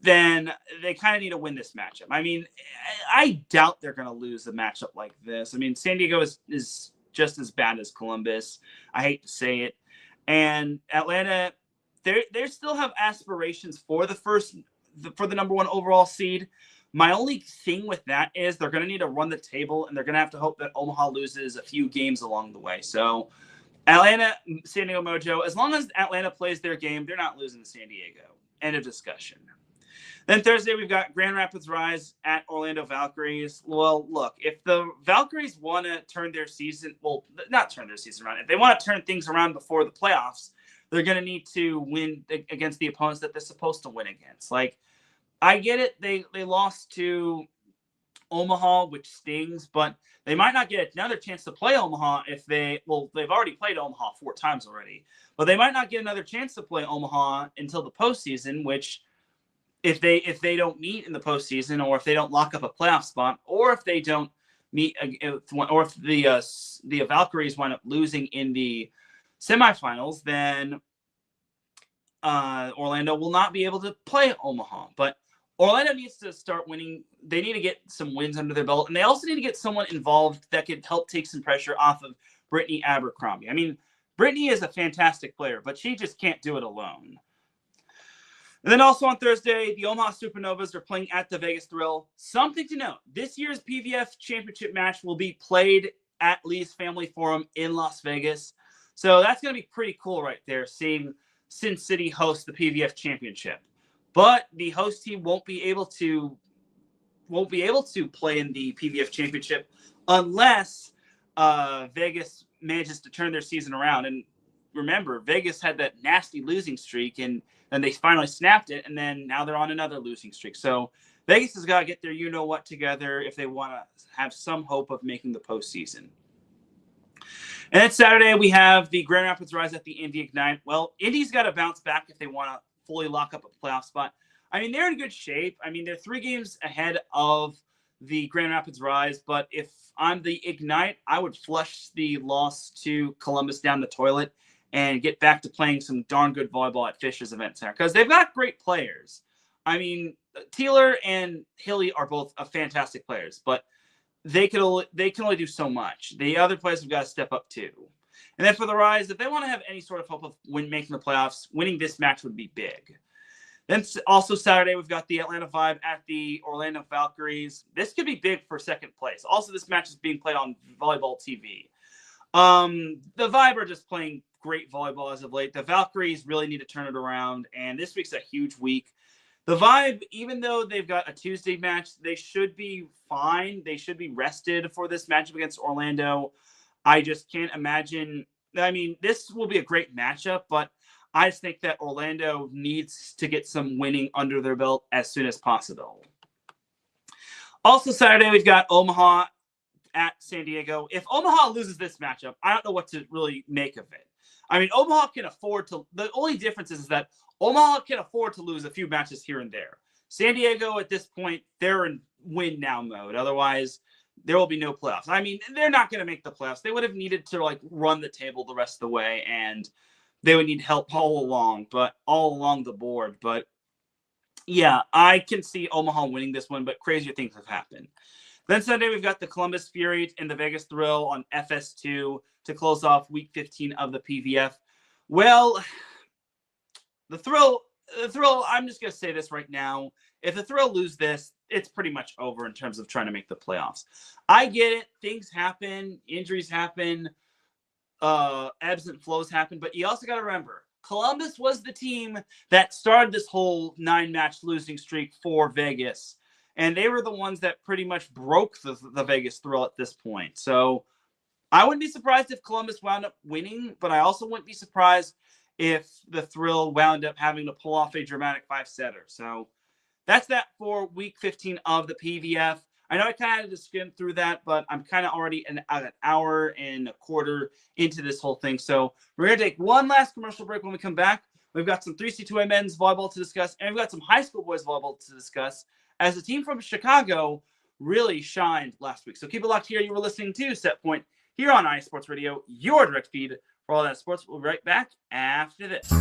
then they kind of need to win this matchup. I mean, I doubt they're going to lose a matchup like this. I mean, San Diego is just as bad as Columbus. I hate to say it. And Atlanta, they still have aspirations for the number 1 overall seed. My only thing with that is they're going to need to run the table, and they're going to have to hope that Omaha loses a few games along the way. So Atlanta, San Diego Mojo, as long as Atlanta plays their game, they're not losing to San Diego. End of discussion. Then Thursday, we've got Grand Rapids Rise at Orlando Valkyries. Well, look, if the Valkyries want to turn their season, well, not turn their season around, if they want to turn things around before the playoffs, they're going to need to win against the opponents that they're supposed to win against. Like, I get it. They lost to Omaha, which stings, but they might not get another chance to play Omaha they've already played Omaha 4 times already, but they might not get another chance to play Omaha until the postseason, which if they don't meet in the postseason, or if they don't lock up a playoff spot, or if they don't meet, or if the Valkyries wind up losing in the semifinals, then Orlando will not be able to play Omaha. But Orlando needs to start winning. They need to get some wins under their belt, and they also need to get someone involved that could help take some pressure off of Brittany Abercrombie. I mean, Brittany is a fantastic player, but she just can't do it alone. And then also on Thursday, the Omaha Supernovas are playing at the Vegas Thrill. Something to note, this year's PVF championship match will be played at Lee's Family Forum in Las Vegas. So that's going to be pretty cool right there, seeing Sin City host the PVF championship. But the host team won't be able to play in the PVF championship unless Vegas manages to turn their season around. And remember, Vegas had that nasty losing streak, and then they finally snapped it, and then now they're on another losing streak. So Vegas has got to get their you-know-what together if they want to have some hope of making the postseason. And then Saturday, we have the Grand Rapids Rise at the Indy Ignite. Well, Indy's got to bounce back if they want to fully lock up a playoff spot. I mean, they're in good shape. I mean, they're 3 games ahead of the Grand Rapids Rise, but if I'm the Ignite, I would flush the loss to Columbus down the toilet and get back to playing some darn good volleyball at Fisher's Event Center, because they've got great players. I mean, Teeler and Hilly are both fantastic players, but they can only do so much. The other players have got to step up too. And then for the Rise, if they want to have any sort of hope of making the playoffs, winning this match would be big. Then also Saturday, we've got the Atlanta Vibe at the Orlando Valkyries. This could be big for second place. Also, this match is being played on Volleyball TV. The Vibe are just playing great volleyball as of late. The Valkyries really need to turn it around, and this week's a huge week. The Vibe, even though they've got a Tuesday match, they should be fine. They should be rested for this matchup against Orlando. I just can't imagine. I mean, this will be a great matchup, but I just think that Orlando needs to get some winning under their belt as soon as possible. Also Saturday, we've got Omaha at San Diego. If Omaha loses this matchup, I don't know what to really make of it. I mean, Omaha can afford to. The only difference is that Omaha can afford to lose a few matches here and there. San Diego, at this point, they're in win-now mode. Otherwise, there will be no playoffs. I mean, they're not going to make the playoffs. They would have needed to, run the table the rest of the way, and they would need help all along the board. But, yeah, I can see Omaha winning this one, but crazier things have happened. Then Sunday, we've got the Columbus Fury and the Vegas Thrill on FS2 to close off Week 15 of the PVF. Well, the Thrill, I'm just going to say this right now. If the Thrill lose this, it's pretty much over in terms of trying to make the playoffs. I get it. Things happen. Injuries happen. Ebbs and flows happen. But you also got to remember, Columbus was the team that started this whole 9-match losing streak for Vegas. And they were the ones that pretty much broke the Vegas Thrill at this point. So I wouldn't be surprised if Columbus wound up winning, but I also wouldn't be surprised if the Thrill wound up having to pull off a dramatic 5-setter. So that's that for Week 15 of the PVF. I know I kind of had to skim through that, but I'm kind of already an hour and a quarter into this whole thing. So we're going to take one last commercial break. When we come back, we've got some 3C2A men's volleyball to discuss, and we've got some high school boys volleyball to discuss, as the team from Chicago really shined last week. So keep it locked here. You were listening to Set Point here on iSports Radio, your direct feed for all that sports. We'll be right back after this.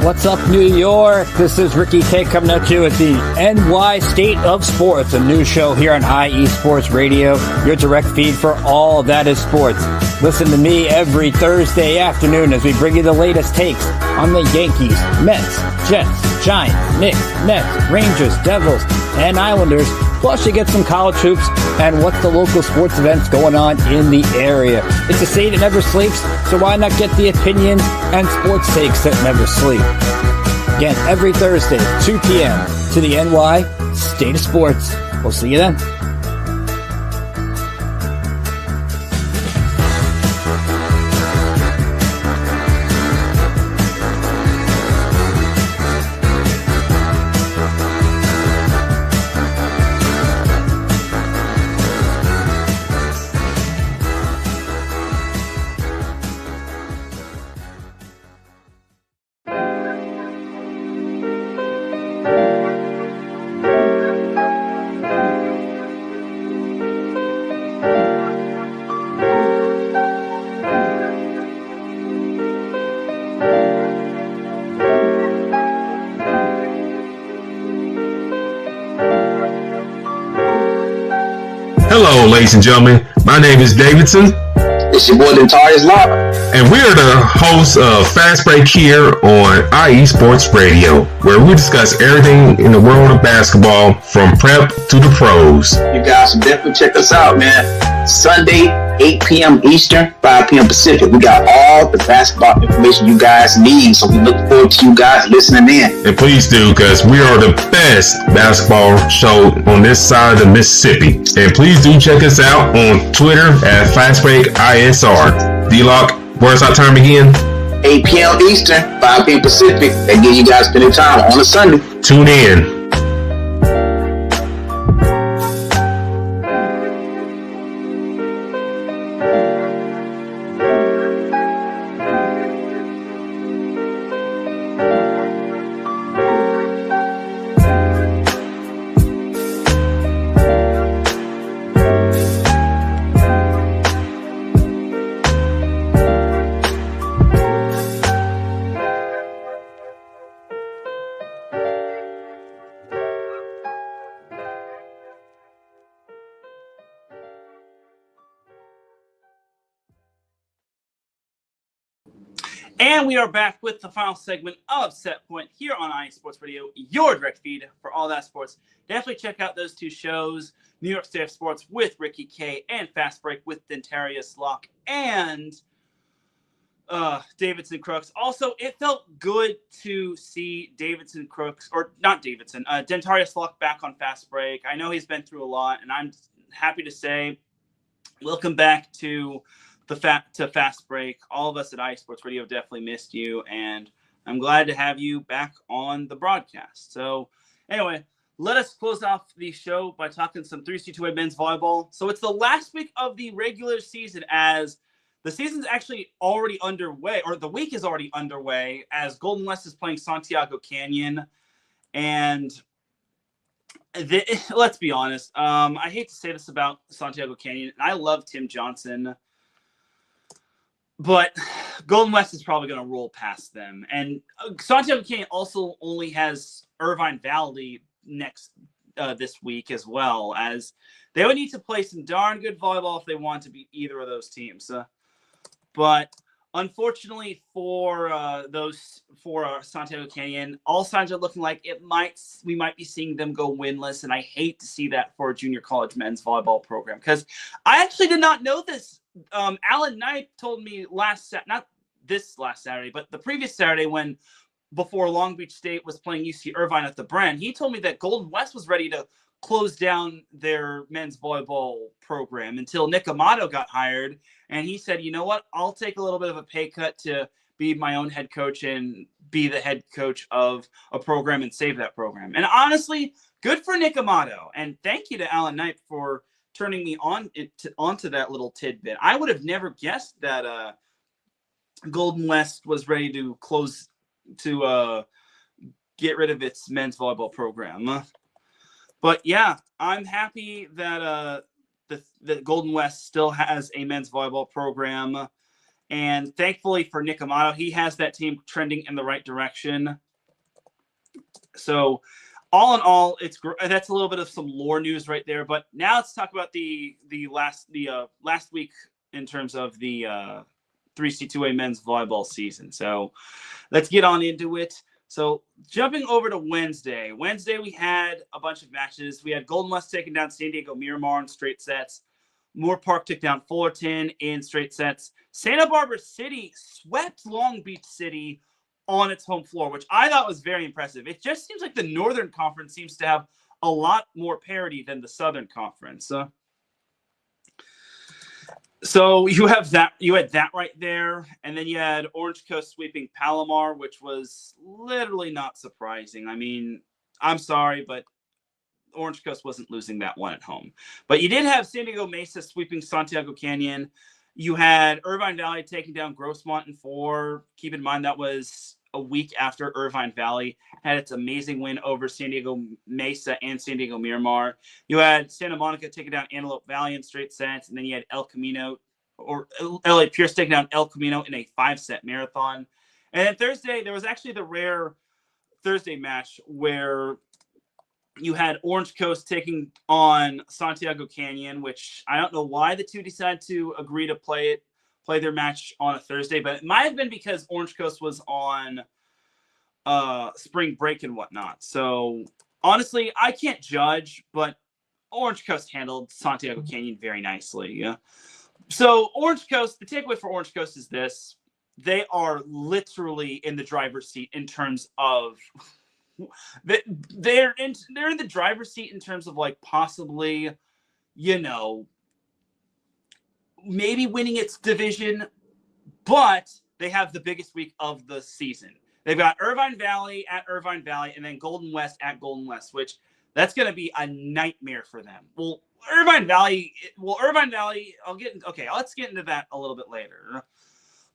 What's up, New York? This is Ricky K coming at you at the NY State of Sports, a new show here on IE Sports Radio, your direct feed for all that is sports. Listen to me every Thursday afternoon as we bring you the latest takes on the Yankees, Mets, Jets, Giants, Knicks, Nets, Rangers, Devils, and Islanders. Plus, you get some college hoops and what's the local sports events going on in the area. It's a state that never sleeps, so why not get the opinions and sports takes that never sleep? Again, every Thursday, 2 p.m. to the NY State of Sports. We'll see you then. Hello, ladies and gentlemen. My name is Davidson. It's your boy, Dentarius Locke. And we are the hosts of Fast Break here on IE Sports Radio, where we discuss everything in the world of basketball from prep to the pros. You guys should definitely check us out, man. Sunday, 8 p.m. Eastern, 5 p.m. Pacific. We got all the basketball information you guys need, so we look forward to you guys listening in. And please do, because we are the best basketball show on this side of the Mississippi. And please do check us out on Twitter at FastBreakISR. D-Lock, where's our time again? 8 p.m. Eastern, 5 p.m. Pacific. That gives you guys plenty of time on a Sunday. Tune in. And we are back with the final segment of Set Point here on IE Sports Radio, your direct feed for all that sports. Definitely check out those two shows, New York State of Sports with Ricky K and Fast Break with Dentarius Locke and Davidson Crooks. Also, it felt good to see Davidson Crooks, or not Davidson, Dentarius Locke back on Fast Break. I know he's been through a lot, and I'm happy to say welcome back to Fast Break. All of us at IE Sports Radio definitely missed you, and I'm glad to have you back on the broadcast. So anyway, let us close off the show by talking some 3C2A men's volleyball. So it's the last week of the regular season, as the season's actually already underway, or the week is already underway, as Golden West is playing Santiago Canyon. And let's be honest, I hate to say this about Santiago Canyon, and I love Tim Johnson, but Golden West is probably going to roll past them. And Santiago Canyon also only has Irvine Valley next this week, as well, as they would need to play some darn good volleyball if they want to beat either of those teams. But unfortunately for Santiago Canyon, all signs are looking like we might be seeing them go winless, and I hate to see that for a junior college men's volleyball program, because I actually did not know this. Alan Knight told me not this last Saturday, but the previous Saturday, before Long Beach State was playing UC Irvine at the Bren, he told me that Golden West was ready to close down their men's volleyball program until Nick Amato got hired. And he said, you know what, I'll take a little bit of a pay cut to be my own head coach and be the head coach of a program and save that program. And honestly, good for Nick Amato. And thank you to Alan Knight for turning me onto that little tidbit. I would have never guessed that Golden West was ready to get rid of its men's volleyball program. But yeah, I'm happy that the Golden West still has a men's volleyball program. And thankfully for Nick Amato, he has that team trending in the right direction. So all in all, that's a little bit of some lore news right there. But now let's talk about the last week in terms of the 3C2A men's volleyball season. So let's get on into it. So jumping over to Wednesday. We had a bunch of matches. We had Golden West taking down San Diego Miramar in straight sets. Moore Park took down Fullerton in straight sets. Santa Barbara City swept Long Beach City on its home floor, which I thought was very impressive. It just seems like the Northern Conference seems to have a lot more parity than the Southern Conference. So you had that right there, and then you had Orange Coast sweeping Palomar, which was literally not surprising. I mean, I'm sorry, but Orange Coast wasn't losing that one at home. But you did have San Diego Mesa sweeping Santiago Canyon. You had Irvine Valley taking down Grossmont in 4. Keep in mind that was a week after Irvine Valley had its amazing win over San Diego Mesa and San Diego Miramar. You had Santa Monica taking down Antelope Valley in straight sets, and then you had El Camino, or LA Pierce, taking down El Camino in a 5-set marathon. And then Thursday, there was actually the rare Thursday match where you had Orange Coast taking on Santiago Canyon, which I don't know why the two decided to agree to play their match on a Thursday, but it might have been because Orange Coast was on spring break and whatnot. So honestly, I can't judge, but Orange Coast handled Santiago Canyon very nicely. Yeah. So Orange Coast, the takeaway for Orange Coast is this: they are literally in the driver's seat in terms of they're in the driver's seat in terms of like possibly, maybe winning its division, but they have the biggest week of the season. They've got Irvine Valley at Irvine Valley, and then Golden West at Golden West, which that's going to be a nightmare for them. Irvine Valley, let's get into that a little bit later.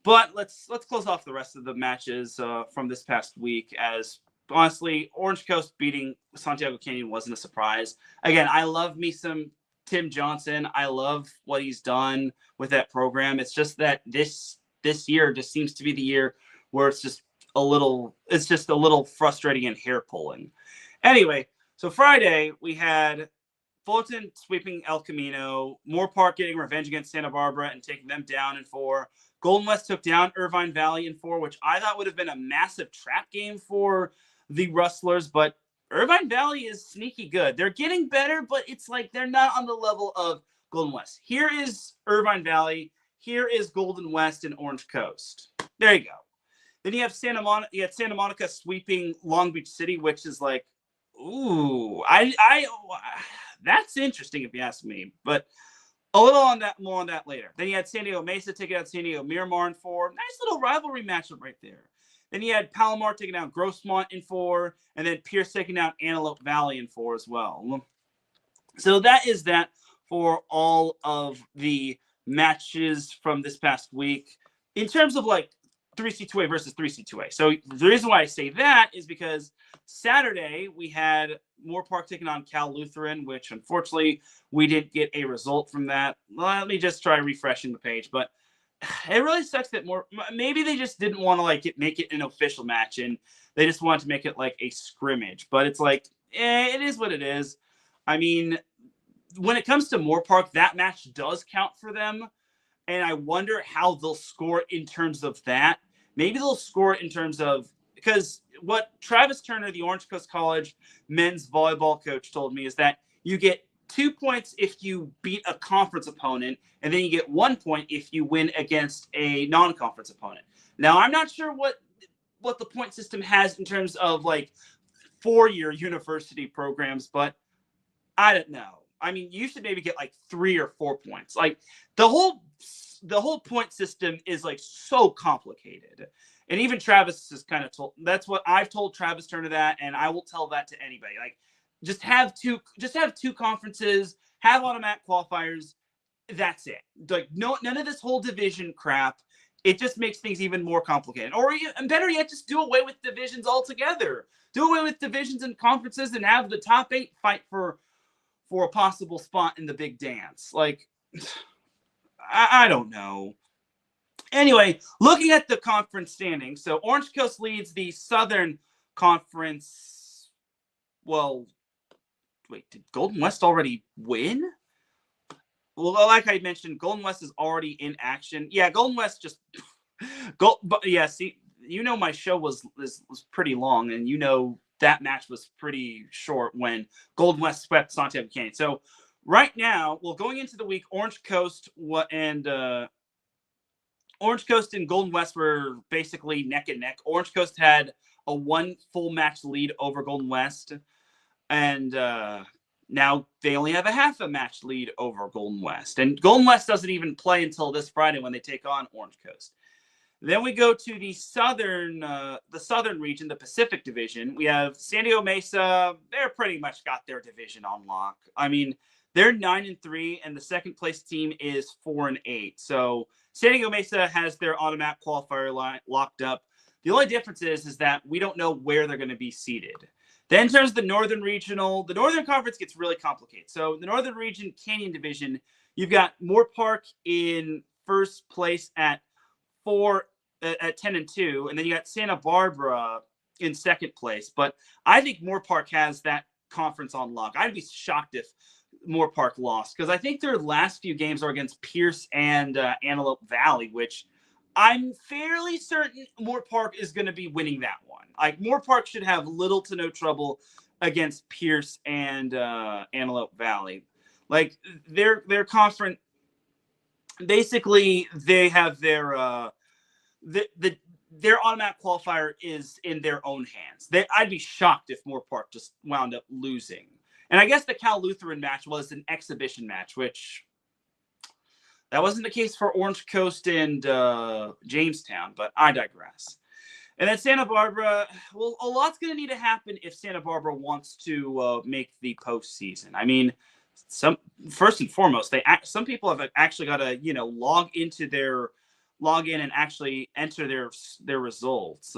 But let's close off the rest of the matches from this past week, as honestly, Orange Coast beating Santiago Canyon wasn't a surprise. Again, I love me some Tim Johnson. I love what he's done with that program. It's just that this year just seems to be the year where it's just a little frustrating and hair pulling. Anyway, so Friday we had Fullerton sweeping El Camino, Moore Park getting revenge against Santa Barbara and taking them down in 4. Golden West took down Irvine Valley in 4, which I thought would have been a massive trap game for the Rustlers, but Irvine Valley is sneaky good. They're getting better, but it's like they're not on the level of Golden West. Here is Irvine Valley. Here is Golden West and Orange Coast. There you go. Then you have Santa Monica sweeping Long Beach City, which is like, ooh, that's interesting if you ask me. But a little more on that later. Then you had San Diego Mesa taking out San Diego Miramar in 4. Nice little rivalry matchup right there. Then you had Palomar taking out Grossmont in 4, and then Pierce taking out Antelope Valley in 4 as well. So that is that for all of the matches from this past week in terms of like 3C2A versus 3C2A. So the reason why I say that is because Saturday we had Moore Park taking on Cal Lutheran, which unfortunately we didn't get a result from that. Let me just try refreshing the page, but it really sucks that maybe they just didn't want to make it an official match and they just wanted to make it like a scrimmage. But it's like, it is what it is. I mean, when it comes to Moore Park, that match does count for them. And I wonder how they'll score in terms of that. Maybe they'll score in terms of, because what Travis Turner, the Orange Coast College men's volleyball coach, told me is that you get 2 points if you beat a conference opponent, and then you get 1 point if you win against a non-conference opponent. Now, I'm not sure what the point system has in terms of like 4-year university programs, but I don't know. I mean, you should maybe get like 3 or 4 points. Like the whole point system is like so complicated. And even Travis is kind of told, that's what I've told Travis Turner that, and I will tell that to anybody. Like, just have two conferences, have automatic qualifiers. That's it. Like, none of this whole division crap. It just makes things even more complicated. Or better yet, just do away with divisions altogether. Do away with divisions and conferences and have the top 8 fight for a possible spot in the big dance. Like, I don't know. Anyway, looking at the conference standings, so Orange Coast leads the Southern Conference. Well, wait, did Golden West already win? Well, like I mentioned, Golden West is already in action. Yeah, Golden West just but yeah, see, you know my show was pretty long, and you know that match was pretty short when Golden West swept Santiago Canyon. So right now, well, going into the week, Orange Coast and Golden West were basically neck and neck. Orange Coast had a 1 full match lead over Golden West, and now they only have a half a match lead over Golden West. And Golden West doesn't even play until this Friday when they take on Orange Coast. Then we go to the southern region, the Pacific Division. We have San Diego Mesa. They're pretty much got their division on lock. I mean, they're 9-3, and the second place team is 4-8. So San Diego Mesa has their automatic qualifier locked up. The only difference is that we don't know where they're going to be seated. Then in terms of the Northern Regional, the Northern Conference gets really complicated. So the Northern Region Canyon Division, you've got Moore Park in first place at 10-2, and then you got Santa Barbara in second place. But I think Moore Park has that conference on lock. I'd be shocked if Moore Park lost, because I think their last few games are against Pierce and Antelope Valley, which I'm fairly certain Moore Park is going to be winning that one. Like, Moore Park should have little to no trouble against Pierce and Antelope Valley. Like, their conference, basically, they have their automatic qualifier is in their own hands. I'd be shocked if Moore Park just wound up losing. And I guess the Cal Lutheran match was an exhibition match, which that wasn't the case for Orange Coast and Jamestown, but I digress. And then Santa Barbara, well, a lot's going to need to happen if Santa Barbara wants to make the postseason. I mean, first and foremost, some people have actually got to, log in and actually enter their results.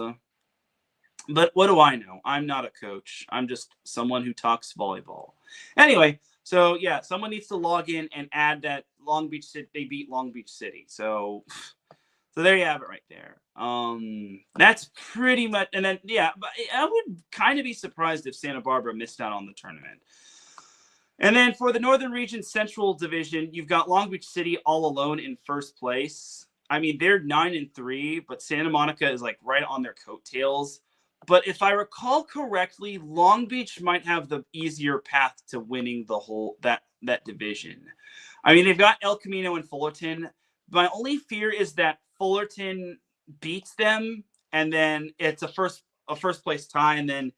But what do I know? I'm not a coach. I'm just someone who talks volleyball. Anyway, so yeah, someone needs to log in and add that Long Beach City, they beat Long Beach City. So there you have it right there. That's pretty much, and then, yeah, but I would kind of be surprised if Santa Barbara missed out on the tournament. And then for the Northern Region Central Division, you've got Long Beach City all alone in first place. I mean, they're 9-3, but Santa Monica is like right on their coattails. But if I recall correctly, Long Beach might have the easier path to winning the whole that division. I mean, they've got El Camino and Fullerton. My only fear is that Fullerton beats them, and then it's a first place tie, and then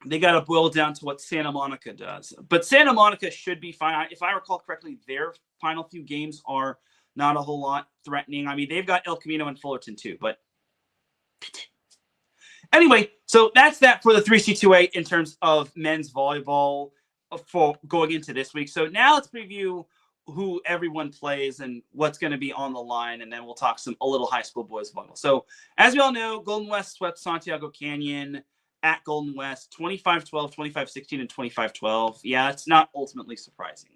they got to boil down to what Santa Monica does. But Santa Monica should be fine. If I recall correctly, their final few games are not a whole lot threatening. I mean, they've got El Camino and Fullerton too. But anyway, so that's that for the 3C2A in terms of men's volleyball for going into this week. So now let's preview who everyone plays and what's going to be on the line, and then we'll talk a little high school boys volleyball. So as we all know, Golden West swept Santiago Canyon at Golden West, 25-12, 25-16, and 25-12. Yeah, it's not ultimately surprising.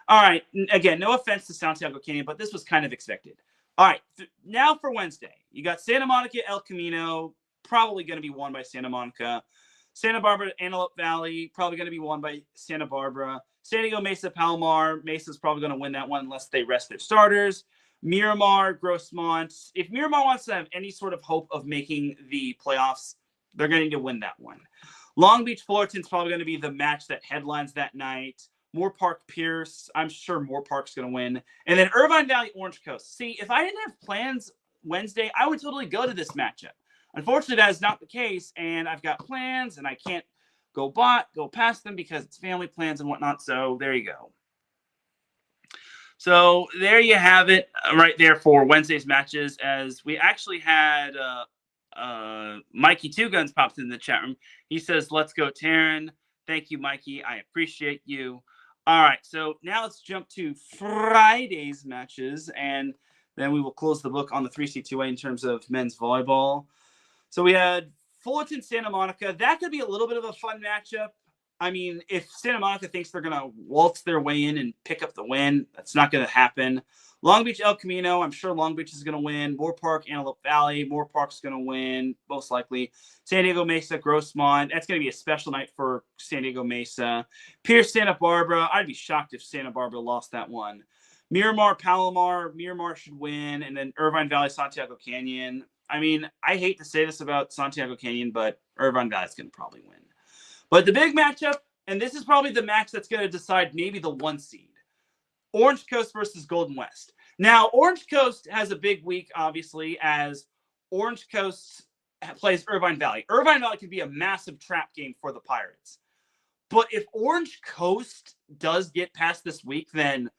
All right, again, no offense to Santiago Canyon, but this was kind of expected. All right, now for Wednesday. You got Santa Monica, El Camino, probably going to be won by Santa Monica. Santa Barbara, Antelope Valley, probably going to be won by Santa Barbara. San Diego Mesa, Palomar. Mesa's probably going to win that one unless they rest their starters. Miramar, Grossmont. If Miramar wants to have any sort of hope of making the playoffs, they're going to need to win that one. Long Beach Fullerton's probably going to be the match that headlines that night. Moore Park Pierce, I'm sure Moore Park's going to win. And then Irvine Valley Orange Coast. See, if I didn't have plans Wednesday, I would totally go to this matchup. Unfortunately, that is not the case, and I've got plans, and I can't go past them because it's family plans and whatnot. So there you go. So there you have it right there for Wednesday's matches, as we actually had Mikey Two Guns popped in the chat room. He says, let's go, Teran. Thank you, Mikey. I appreciate you. All right, so now let's jump to Friday's matches, and then we will close the book on the 3C2A in terms of men's volleyball. So we had Fullerton, Santa Monica. That could be a little bit of a fun matchup. I mean, if Santa Monica thinks they're going to waltz their way in and pick up the win, that's not going to happen. Long Beach, El Camino, I'm sure Long Beach is going to win. Moore Park, Antelope Valley, Moore Park's going to win, most likely. San Diego Mesa, Grossmont, that's going to be a special night for San Diego Mesa. Pierce, Santa Barbara, I'd be shocked if Santa Barbara lost that one. Miramar, Palomar, Miramar should win. And then Irvine Valley, Santiago Canyon. I mean, I hate to say this about Santiago Canyon, but Irvine Valley's going to probably win. But the big matchup, and this is probably the match that's going to decide maybe the 1 seed. Orange Coast versus Golden West. Now, Orange Coast has a big week, obviously, as Orange Coast plays Irvine Valley. Irvine Valley could be a massive trap game for the Pirates. But if Orange Coast does get past this week, then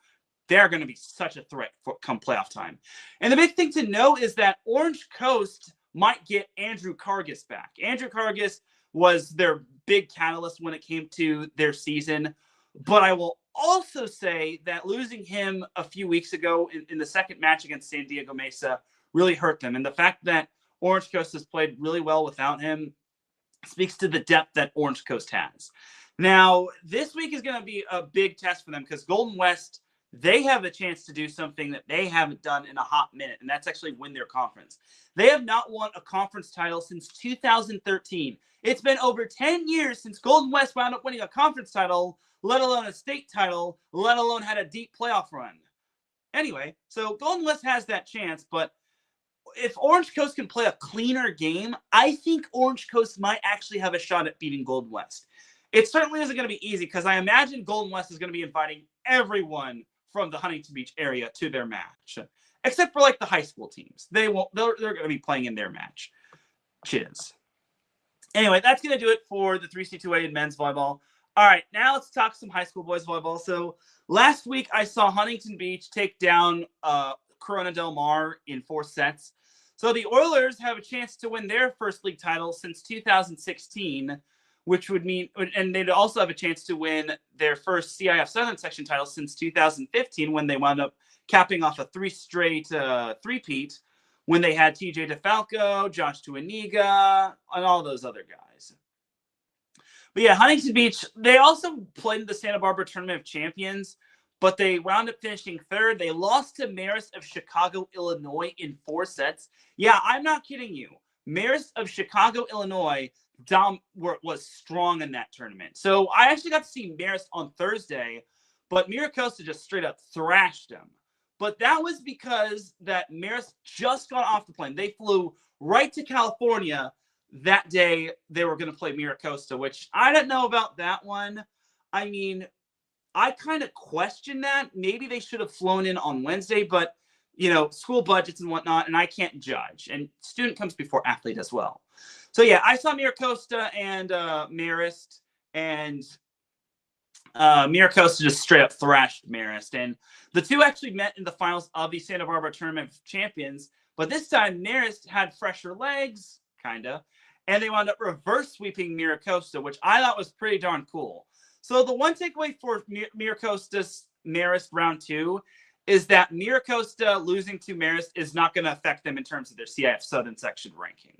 they're going to be such a threat for come playoff time. And the big thing to know is that Orange Coast might get Andrew Kargas back. Andrew Kargas was their big catalyst when it came to their season. But I will also say that losing him a few weeks ago in the second match against San Diego Mesa really hurt them. And the fact that Orange Coast has played really well without him speaks to the depth that Orange Coast has. Now, this week is going to be a big test for them because Golden West, they have a chance to do something that they haven't done in a hot minute, and that's actually win their conference. They have not won a conference title since 2013. It's been over 10 years since Golden West wound up winning a conference title, let alone a state title, let alone had a deep playoff run. Anyway, so Golden West has that chance, but if Orange Coast can play a cleaner game, I think Orange Coast might actually have a shot at beating Golden West. It certainly isn't going to be easy because I imagine Golden West is going to be inviting everyone from the Huntington Beach area to their match, except for like the high school teams. They're going to be playing in their match. Cheers. Anyway, that's going to do it for the 3C2A in men's volleyball. All right, now let's talk some high school boys volleyball. So last week I saw Huntington Beach take down Corona Del Mar in 4 sets. So the Oilers have a chance to win their first league title since 2016, which would mean, and they'd also have a chance to win their first CIF Southern Section title since 2015 when they wound up capping off a 3 straight three-peat when they had TJ DeFalco, Josh Tuaniga, and all those other guys. But yeah, Huntington Beach, they also played in the Santa Barbara Tournament of Champions, but they wound up finishing 3rd. They lost to Marist of Chicago, Illinois in 4 sets. Yeah, I'm not kidding you. Marist of Chicago, Illinois was strong in that tournament. So I actually got to see Marist on Thursday, but Miracosta just straight up thrashed him. But that was because that Marist just got off the plane. They flew right to California that day. They were going to play Miracosta, which I don't know about that one. I mean, I kind of question that. Maybe they should have flown in on Wednesday, but, you know, school budgets and whatnot, and I can't judge. And student comes before athlete as well. So, yeah, I saw Miracosta and Marist, and Miracosta just straight up thrashed Marist. And the two actually met in the finals of the Santa Barbara Tournament of Champions, but this time Marist had fresher legs, kind of, and they wound up reverse sweeping Miracosta, which I thought was pretty darn cool. So the one takeaway for Miracosta's Marist round 2 is that Miracosta losing to Marist is not going to affect them in terms of their CIF Southern Section ranking.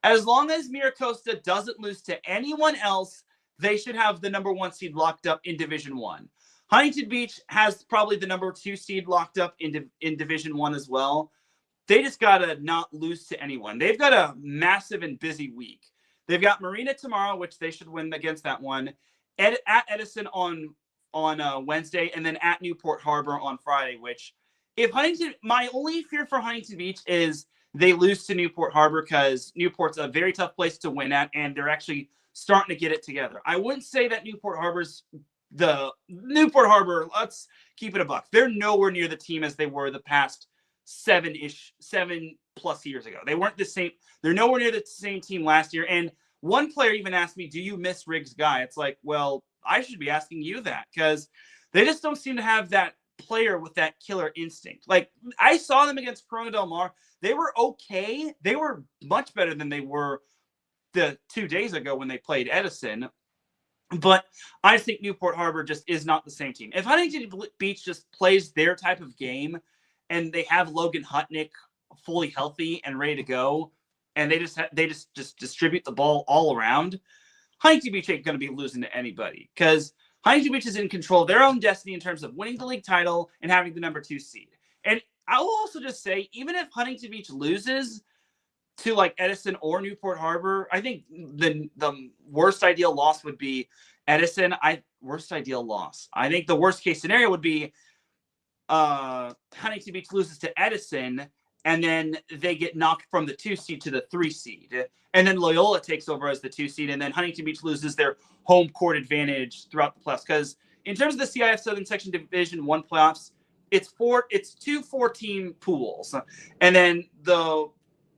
As long as Miracosta doesn't lose to anyone else, they should have the number 1 seed locked up in Division 1. Huntington Beach has probably the number 2 seed locked up in Division 1 as well. They just got to not lose to anyone. They've got a massive and busy week. They've got Marina tomorrow, which they should win against that one, at Edison on Wednesday, and then at Newport Harbor on Friday, which my only fear for Huntington Beach is they lose to Newport Harbor, because Newport's a very tough place to win at, and they're actually starting to get it together. I wouldn't say that Newport Harbor, let's keep it a buck. They're nowhere near the team as they were the past 7+ years ago. They weren't the same. They're nowhere near the same team last year. And one player even asked me, do you miss Riggs Guy? It's like, well, I should be asking you that, because they just don't seem to have that player with that killer instinct. Like, I saw them against Corona Del Mar. They were okay. They were much better than they were the 2 days ago when they played Edison. But I think Newport Harbor just is not the same team. If Huntington Beach just plays their type of game, and they have Logan Hutnick fully healthy and ready to go, and they just distribute the ball all around, Huntington Beach ain't going to be losing to anybody, because Huntington Beach is in control of their own destiny in terms of winning the league title and having the number 2 seed. And I will also just say, even if Huntington Beach loses to like Edison or Newport Harbor, I think the worst ideal loss would be Edison. Worst ideal loss. I think the worst case scenario would be Huntington Beach loses to Edison, and then they get knocked from the 2 seed to the 3 seed. And then Loyola takes over as the 2 seed, and then Huntington Beach loses their home court advantage throughout the playoffs. Because in terms of the CIF Southern Section Division 1 playoffs, it's 2 4-team pools. And then the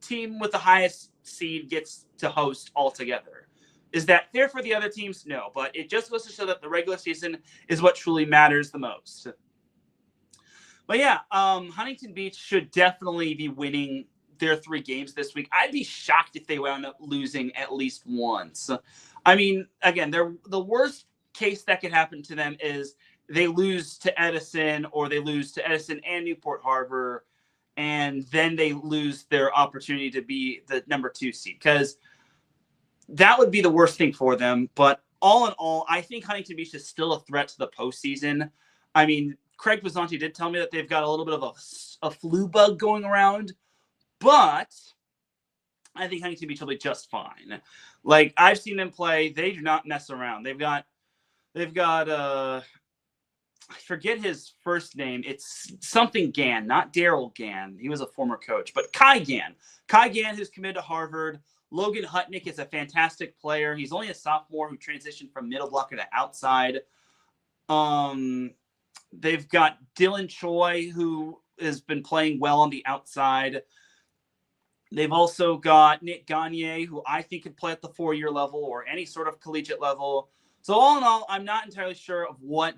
team with the highest seed gets to host altogether. Is that fair for the other teams? No, but it just goes to show that the regular season is what truly matters the most. But yeah, Huntington Beach should definitely be winning their 3 games this week. I'd be shocked if they wound up losing at least once. I mean, again, the worst case that could happen to them is they lose to Edison, or they lose to Edison and Newport Harbor, and then they lose their opportunity to be the number 2 seed, because that would be the worst thing for them. But all in all, I think Huntington Beach is still a threat to the postseason. I mean, Craig Pizzanti did tell me that they've got a little bit of a flu bug going around, but I think Huntington Beach will be just fine. Like, I've seen them play. They do not mess around. They've got I forget his first name. It's something Gann, not Daryl Gann. He was a former coach, but Kai Gann. Kai Gann, who's committed to Harvard. Logan Hutnick is a fantastic player. He's only a sophomore who transitioned from middle blocker to outside. They've got Dylan Choi, who has been playing well on the outside. They've also got Nick Gagne, who I think could play at the 4-year level or any sort of collegiate level. So all in all, I'm not entirely sure of what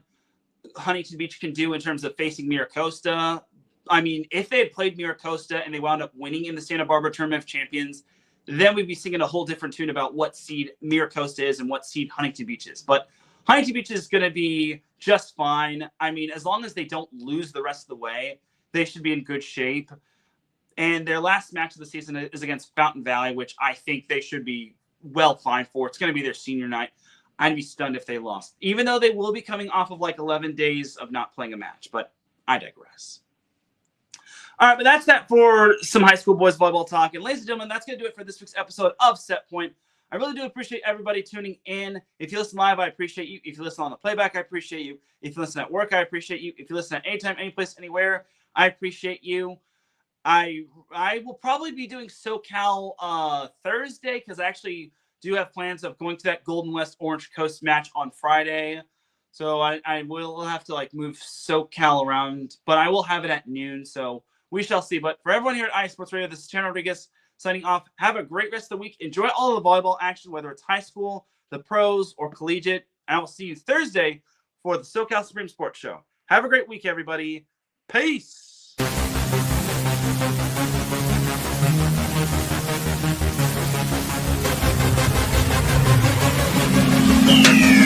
Huntington Beach can do in terms of facing Miracosta. I mean, if they had played Miracosta and they wound up winning in the Santa Barbara Tournament of Champions, then we'd be singing a whole different tune about what seed Miracosta is and what seed Huntington Beach is. But Huntington Beach is going to be just fine. I mean, as long as they don't lose the rest of the way, they should be in good shape. And their last match of the season is against Fountain Valley, which I think they should be well fine for. It's going to be their senior night. I'd be stunned if they lost, even though they will be coming off of like 11 days of not playing a match. But I digress. All right, but that's that for some high school boys volleyball talk. And ladies and gentlemen, that's going to do it for this week's episode of Set Point. I really do appreciate everybody tuning in. If you listen live, I appreciate you. If you listen on the playback, I appreciate you. If you listen at work, I appreciate you. If you listen at anytime, anyplace, anywhere, I appreciate you. I will probably be doing SoCal Thursday because I actually do have plans of going to that Golden West Orange Coast match on Friday. So I will have to move SoCal around, but I will have it at noon. So we shall see. But for everyone here at iSports Radio, this is Teran Rodriguez signing off. Have a great rest of the week. Enjoy all of the volleyball action, whether it's high school, the pros, or collegiate. And I will see you Thursday for the SoCal Supreme Sports Show. Have a great week, everybody. Peace. Yeah.